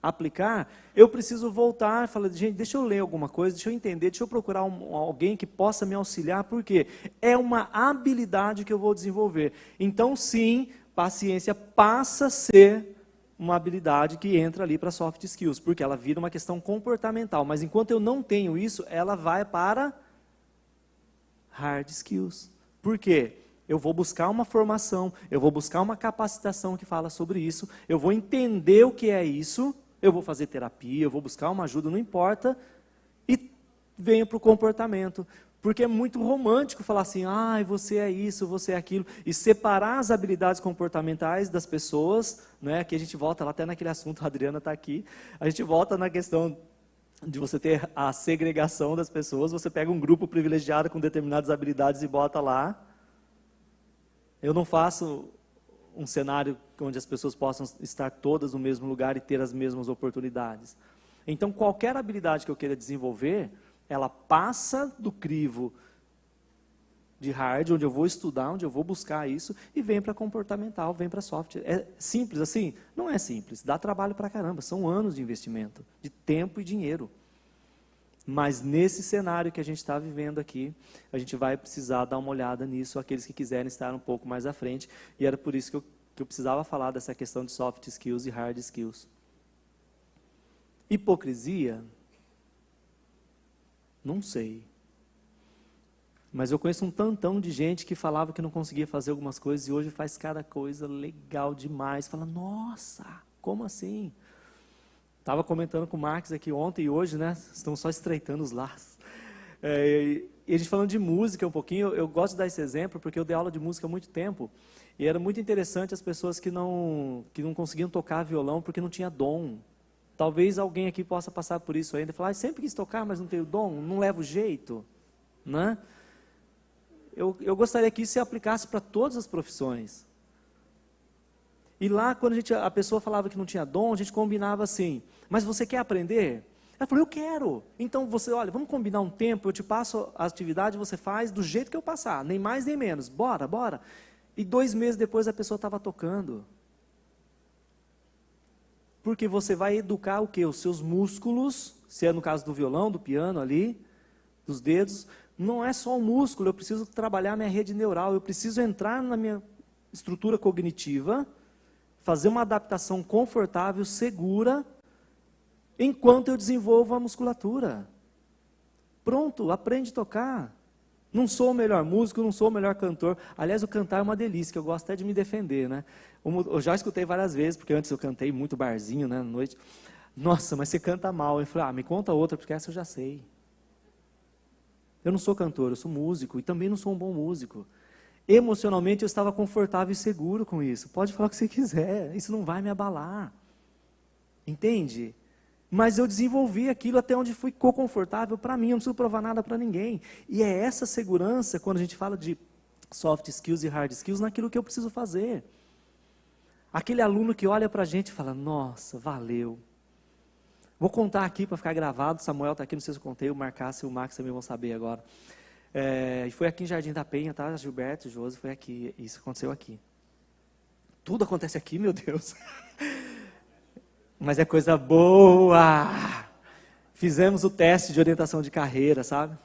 aplicar, eu preciso voltar e falar, gente, deixa eu ler alguma coisa, deixa eu entender, deixa eu procurar alguém que possa me auxiliar, porque é uma habilidade que eu vou desenvolver. Então, sim, paciência passa a ser uma habilidade que entra ali para soft skills, porque ela vira uma questão comportamental, mas enquanto eu não tenho isso, ela vai para hard skills. Por quê? Eu vou buscar uma formação, eu vou buscar uma capacitação que fala sobre isso, eu vou entender o que é isso, eu vou fazer terapia, eu vou buscar uma ajuda, não importa, e venho para o comportamento. Porque é muito romântico falar assim, você é isso, você é aquilo, e separar as habilidades comportamentais das pessoas, né, que a gente volta lá até naquele assunto, a Adriana está aqui, a gente volta na questão de você ter a segregação das pessoas, você pega um grupo privilegiado com determinadas habilidades e bota lá. Eu não faço um cenário onde as pessoas possam estar todas no mesmo lugar e ter as mesmas oportunidades. Então, qualquer habilidade que eu queira desenvolver, ela passa do crivo de hard, onde eu vou estudar, onde eu vou buscar isso, e vem para comportamental, vem para soft. É simples assim? Não é simples, dá trabalho para caramba, são anos de investimento, de tempo e dinheiro. Mas nesse cenário que a gente está vivendo aqui, a gente vai precisar dar uma olhada nisso, aqueles que quiserem estar um pouco mais à frente. E era por isso que eu precisava falar dessa questão de soft skills e hard skills. Hipocrisia? Não sei. Mas eu conheço um tantão de gente que falava que não conseguia fazer algumas coisas e hoje faz cada coisa legal demais. Fala, nossa, como assim? Estava comentando com o Marcos aqui ontem e hoje, né? Estamos só estreitando os laços. E a gente falando de música um pouquinho, eu gosto de dar esse exemplo porque eu dei aula de música há muito tempo. E era muito interessante as pessoas que não conseguiam tocar violão porque não tinha dom. Talvez alguém aqui possa passar por isso ainda. Falar, sempre quis tocar, mas não tenho dom, não levo jeito. Né? Eu gostaria que isso se aplicasse para todas as profissões. E lá, quando a pessoa falava que não tinha dom, a gente combinava assim, mas você quer aprender? Ela falou, eu quero. Então, olha, vamos combinar um tempo, eu te passo a atividade, você faz do jeito que eu passar, nem mais nem menos. Bora, bora. E 2 meses depois a pessoa estava tocando. Porque você vai educar o quê? Os seus músculos, se é no caso do violão, do piano ali, dos dedos, não é só o músculo, eu preciso trabalhar minha rede neural, eu preciso entrar na minha estrutura cognitiva, fazer uma adaptação confortável, segura, enquanto eu desenvolvo a musculatura. Pronto, aprende a tocar. Não sou o melhor músico, não sou o melhor cantor. Aliás, o cantar é uma delícia, que eu gosto até de me defender, né? Eu já escutei várias vezes, porque antes eu cantei muito barzinho, né, na noite. Nossa, mas você canta mal. Eu falei, me conta outra, porque essa eu já sei. Eu não sou cantor, eu sou músico, e também não sou um bom músico. Emocionalmente eu estava confortável e seguro com isso. Pode falar o que você quiser, isso não vai me abalar. Entende? Mas eu desenvolvi aquilo até onde ficou confortável para mim, eu não preciso provar nada para ninguém. E é essa segurança, quando a gente fala de soft skills e hard skills, naquilo que eu preciso fazer. Aquele aluno que olha para a gente e fala, nossa, valeu. Vou contar aqui para ficar gravado, Samuel está aqui, não sei se eu contei, o Marcácio e o Max também vão saber agora. E foi aqui em Jardim da Penha, tá? Gilberto, Josi, foi aqui, isso aconteceu aqui. Tudo acontece aqui, meu Deus. Mas é coisa boa. Fizemos o teste de orientação de carreira, sabe?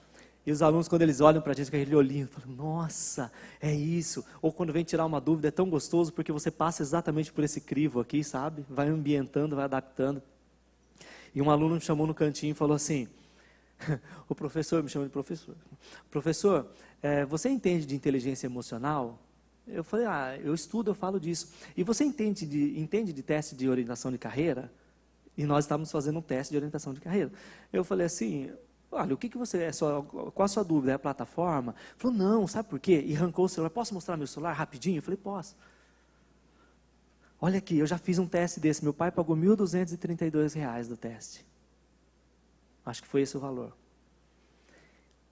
E os alunos, quando eles olham para a gente com aquele olhinho, falam, nossa, é isso. Ou quando vem tirar uma dúvida, é tão gostoso, porque você passa exatamente por esse crivo aqui, sabe? Vai ambientando, vai adaptando. E um aluno me chamou no cantinho e falou assim, o professor, me chama de professor. Professor, você entende de inteligência emocional? Eu falei, eu estudo, eu falo disso. E você entende de teste de orientação de carreira? E nós estávamos fazendo um teste de orientação de carreira. Eu falei assim, olha, o que você qual a sua dúvida? É a plataforma? Ele falou, não, sabe por quê? E arrancou o celular, posso mostrar meu celular rapidinho? Eu falei, posso. Olha aqui, eu já fiz um teste desse, meu pai pagou R$ 1.232 do teste. Acho que foi esse o valor.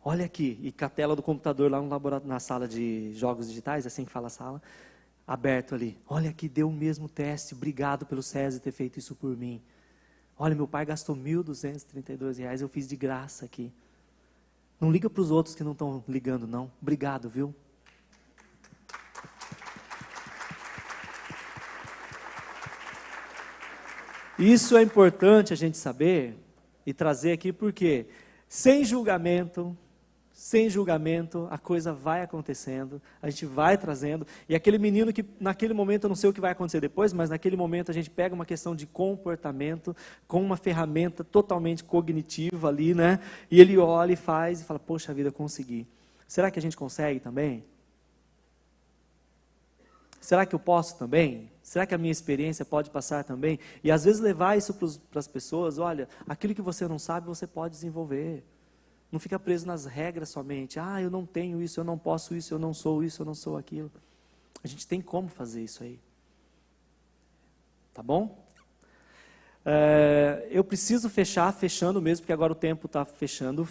Olha aqui, e com a tela do computador lá no laboratório, na sala de jogos digitais, assim que fala a sala, aberto ali. Olha aqui, deu o mesmo teste, obrigado pelo SESI ter feito isso por mim. Olha, meu pai gastou R$ 1.232, eu fiz de graça aqui. Não liga para os outros que não estão ligando, não. Obrigado, viu? Isso é importante a gente saber e trazer aqui porque sem julgamento, a coisa vai acontecendo, a gente vai trazendo, e aquele menino que naquele momento, eu não sei o que vai acontecer depois, mas naquele momento a gente pega uma questão de comportamento, com uma ferramenta totalmente cognitiva ali, né? E ele olha e faz e fala, poxa vida, consegui. Será que a gente consegue também? Será que eu posso também? Será que a minha experiência pode passar também? E às vezes levar isso para as pessoas, olha, aquilo que você não sabe, você pode desenvolver. Não fica preso nas regras somente. Eu não tenho isso, eu não posso isso, eu não sou isso, eu não sou aquilo. A gente tem como fazer isso aí. Tá bom? Eu preciso fechando mesmo, porque agora o tempo está fechando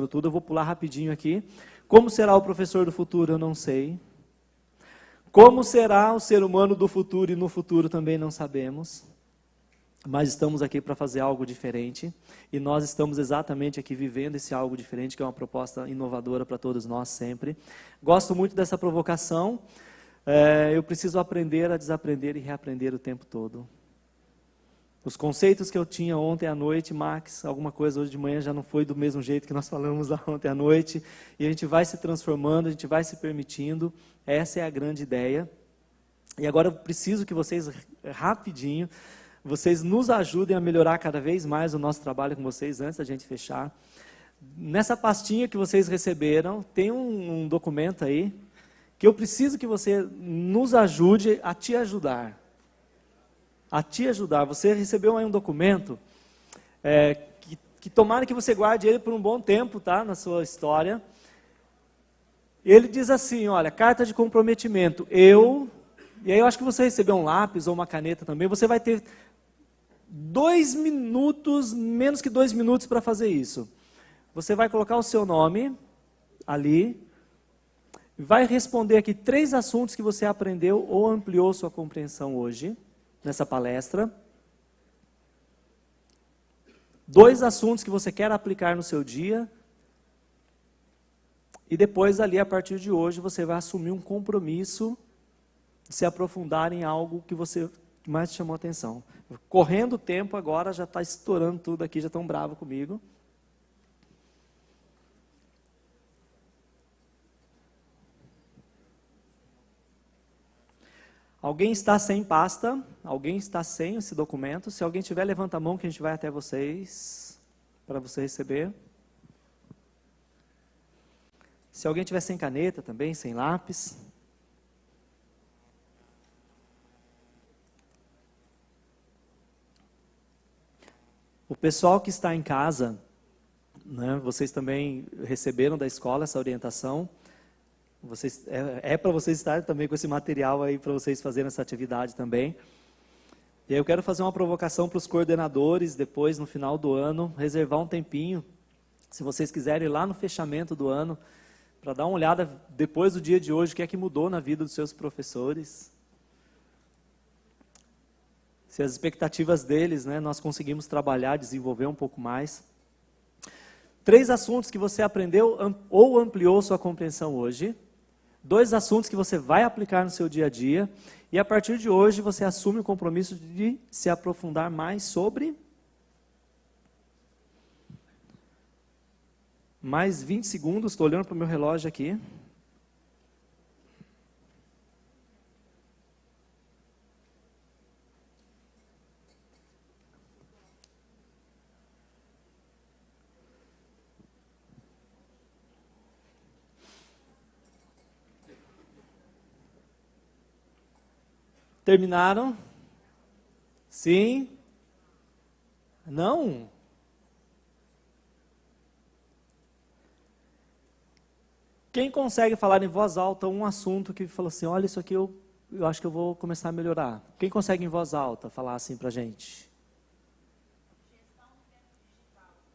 tudo. Eu vou pular rapidinho aqui. Como será o professor do futuro, eu não sei. Como será o ser humano do futuro e no futuro também não sabemos. Mas estamos aqui para fazer algo diferente. E nós estamos exatamente aqui vivendo esse algo diferente, que é uma proposta inovadora para todos nós sempre. Gosto muito dessa provocação. Eu preciso aprender a desaprender e reaprender o tempo todo. Os conceitos que eu tinha ontem à noite, Max, alguma coisa hoje de manhã já não foi do mesmo jeito que nós falamos lá ontem à noite. E a gente vai se transformando, a gente vai se permitindo. Essa é a grande ideia. E agora eu preciso que vocês, rapidinho, vocês nos ajudem a melhorar cada vez mais o nosso trabalho com vocês, antes da gente fechar. Nessa pastinha que vocês receberam, tem um documento aí, que eu preciso que você nos ajude a te ajudar. A te ajudar. Você recebeu aí um documento que tomara que você guarde ele por um bom tempo, tá? Na sua história. Ele diz assim, olha, carta de comprometimento. E aí eu acho que você recebeu um lápis ou uma caneta também, você vai ter 2 minutos, menos que 2 minutos para fazer isso. Você vai colocar o seu nome ali, vai responder aqui 3 assuntos que você aprendeu ou ampliou sua compreensão hoje, nessa palestra. 2 assuntos que você quer aplicar no seu dia. E depois, ali, a partir de hoje, você vai assumir um compromisso de se aprofundar em algo que você mais te chamou a atenção. Correndo o tempo agora, já está estourando tudo aqui, já estão bravos comigo. Alguém está sem pasta? Alguém está sem esse documento? Se alguém tiver, levanta a mão que a gente vai até vocês, para você receber. Se alguém tiver sem caneta também, sem lápis. O pessoal que está em casa, né, vocês também receberam da escola essa orientação. Para vocês estarem também com esse material aí, para vocês fazerem essa atividade também. E aí eu quero fazer uma provocação para os coordenadores, depois, no final do ano, reservar um tempinho, se vocês quiserem ir lá no fechamento do ano, para dar uma olhada, depois do dia de hoje, o que é que mudou na vida dos seus professores. Se as expectativas deles, né, nós conseguimos trabalhar, desenvolver um pouco mais. 3 assuntos que você aprendeu ou ampliou sua compreensão hoje. 2 assuntos que você vai aplicar no seu dia a dia. E a partir de hoje você assume o compromisso de se aprofundar mais sobre... Mais 20 segundos, estou olhando para o meu relógio aqui. Terminaram? Sim? Não? Quem consegue falar em voz alta um assunto que falou assim, olha, isso aqui eu acho que eu vou começar a melhorar. Quem consegue em voz alta falar assim pra gente?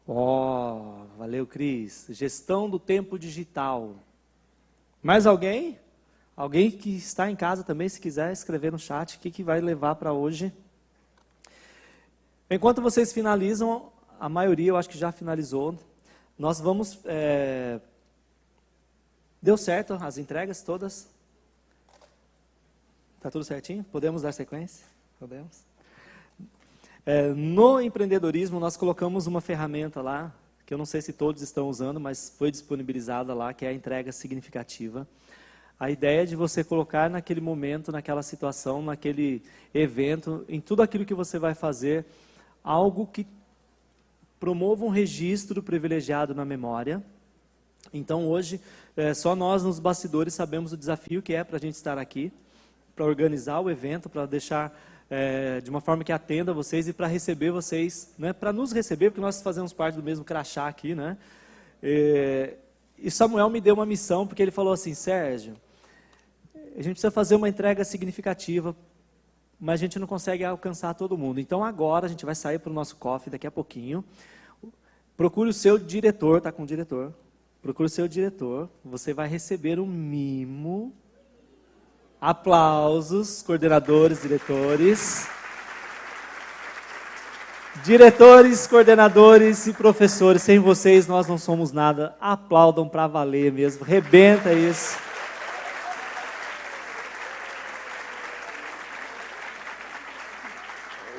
Ó, valeu, Cris. Gestão do tempo digital. Mais alguém? Alguém que está em casa também, se quiser escrever no chat, o que vai levar para hoje? Enquanto vocês finalizam, a maioria eu acho que já finalizou, nós vamos... Deu certo as entregas todas? Está tudo certinho? Podemos dar sequência? Podemos. No empreendedorismo, nós colocamos uma ferramenta lá, que eu não sei se todos estão usando, mas foi disponibilizada lá, que é a entrega significativa. A ideia é de você colocar naquele momento, naquela situação, naquele evento, em tudo aquilo que você vai fazer, algo que promova um registro privilegiado na memória. Então, hoje, só nós nos bastidores sabemos o desafio que é para a gente estar aqui, para organizar o evento, para deixar de uma forma que atenda vocês e para receber vocês, né, para nos receber, porque nós fazemos parte do mesmo crachá aqui, né? E Samuel me deu uma missão, porque ele falou assim, Sérgio, a gente precisa fazer uma entrega significativa, mas a gente não consegue alcançar todo mundo. Então, agora, a gente vai sair para o nosso coffee daqui a pouquinho. Procure o seu diretor, está com o diretor. Procure o seu diretor, você vai receber um mimo. Aplausos, coordenadores, diretores. Diretores, coordenadores e professores, sem vocês nós não somos nada. Aplaudam para valer mesmo, rebenta isso.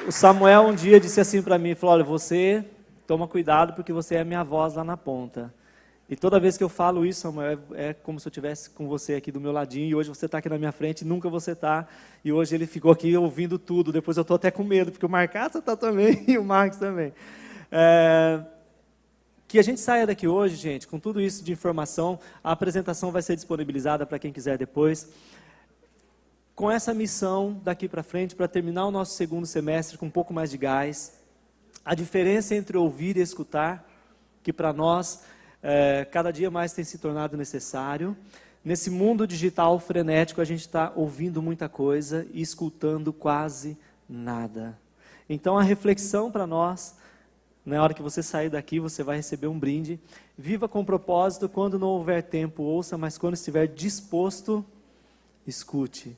O Samuel um dia disse assim para mim, falou, olha, você toma cuidado porque você é a minha voz lá na ponta. E toda vez que eu falo isso, Samuel, é como se eu estivesse com você aqui do meu ladinho, e hoje você está aqui na minha frente, nunca você está, e hoje ele ficou aqui ouvindo tudo, depois eu estou até com medo, porque o Marcaça está também, e o Marcos também. Que a gente saia daqui hoje, gente, com tudo isso de informação, a apresentação vai ser disponibilizada para quem quiser depois, com essa missão daqui para frente, para terminar o nosso segundo semestre com um pouco mais de gás, a diferença entre ouvir e escutar, que para nós cada dia mais tem se tornado necessário. Nesse mundo digital frenético, a gente está ouvindo muita coisa e escutando quase nada. Então, a reflexão para nós, na hora que você sair daqui, você vai receber um brinde. Viva com propósito, quando não houver tempo, ouça, mas quando estiver disposto, escute.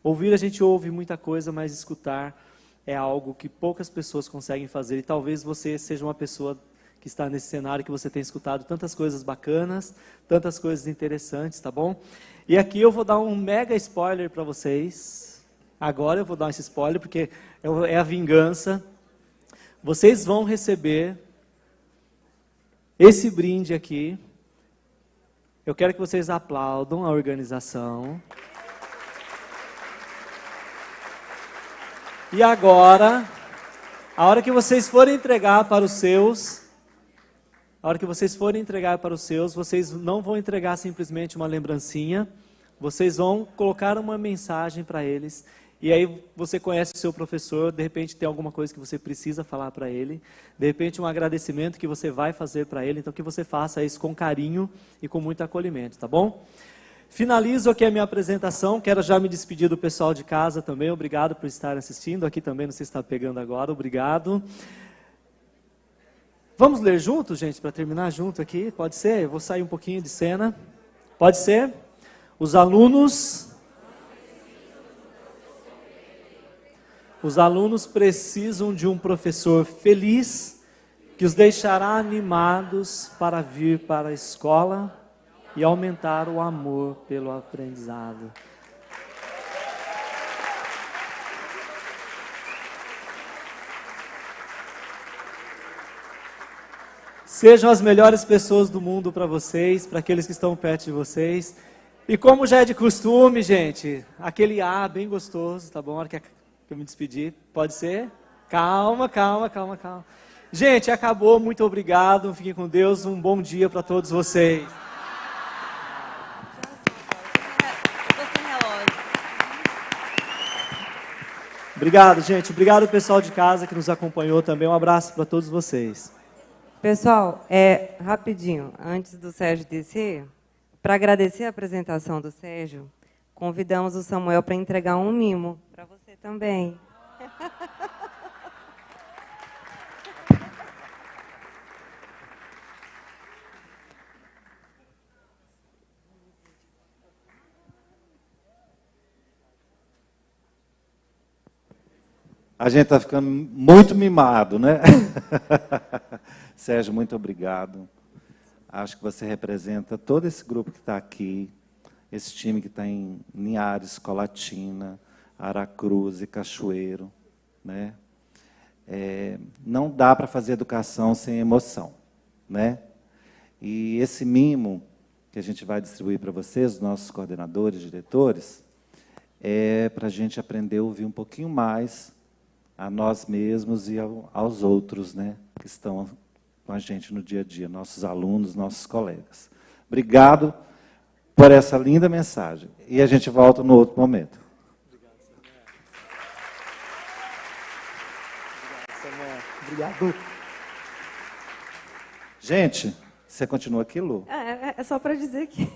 Ouvir, a gente ouve muita coisa, mas escutar é algo que poucas pessoas conseguem fazer. E talvez você seja uma pessoa que está nesse cenário, que você tem escutado tantas coisas bacanas, tantas coisas interessantes, tá bom? E aqui eu vou dar um mega spoiler para vocês. Agora eu vou dar esse spoiler, porque é a vingança. Vocês vão receber esse brinde aqui. Eu quero que vocês aplaudam a organização. E agora, a hora que vocês forem entregar para os seus... vocês não vão entregar simplesmente uma lembrancinha, vocês vão colocar uma mensagem para eles, e aí você conhece o seu professor, de repente tem alguma coisa que você precisa falar para ele, de repente um agradecimento que você vai fazer para ele, então que você faça isso com carinho e com muito acolhimento, tá bom? Finalizo aqui a minha apresentação, quero já me despedir do pessoal de casa também, obrigado por estar assistindo, aqui também não sei se está pegando agora, obrigado. Vamos ler juntos, gente, para terminar junto aqui? Pode ser? Eu vou sair um pouquinho de cena. Pode ser? Os alunos precisam de um professor feliz que os deixará animados para vir para a escola e aumentar o amor pelo aprendizado. Sejam as melhores pessoas do mundo para vocês, para aqueles que estão perto de vocês. E como já é de costume, gente, aquele A bem gostoso, tá bom? A hora que eu me despedir, pode ser? Calma. Gente, acabou, muito obrigado, fiquem com Deus, um bom dia para todos vocês. Obrigado, gente, obrigado pessoal de casa que nos acompanhou também, um abraço para todos vocês. Pessoal, rapidinho, antes do Sérgio descer, para agradecer a apresentação do Sérgio, convidamos o Samuel para entregar um mimo para você também. A gente está ficando muito mimado, né? Sérgio, muito obrigado. Acho que você representa todo esse grupo que está aqui, esse time que está em Linhares, Colatina, Aracruz e Cachoeiro, né? Não dá para fazer educação sem emoção, né? E esse mimo que a gente vai distribuir para vocês, os nossos coordenadores, diretores, é para a gente aprender a ouvir um pouquinho mais a nós mesmos e aos outros, né, que estão com a gente no dia a dia, nossos alunos, nossos colegas. Obrigado por essa linda mensagem. E a gente volta no outro momento. Obrigado. Gente, você continua aqui, Lu? É só para dizer que...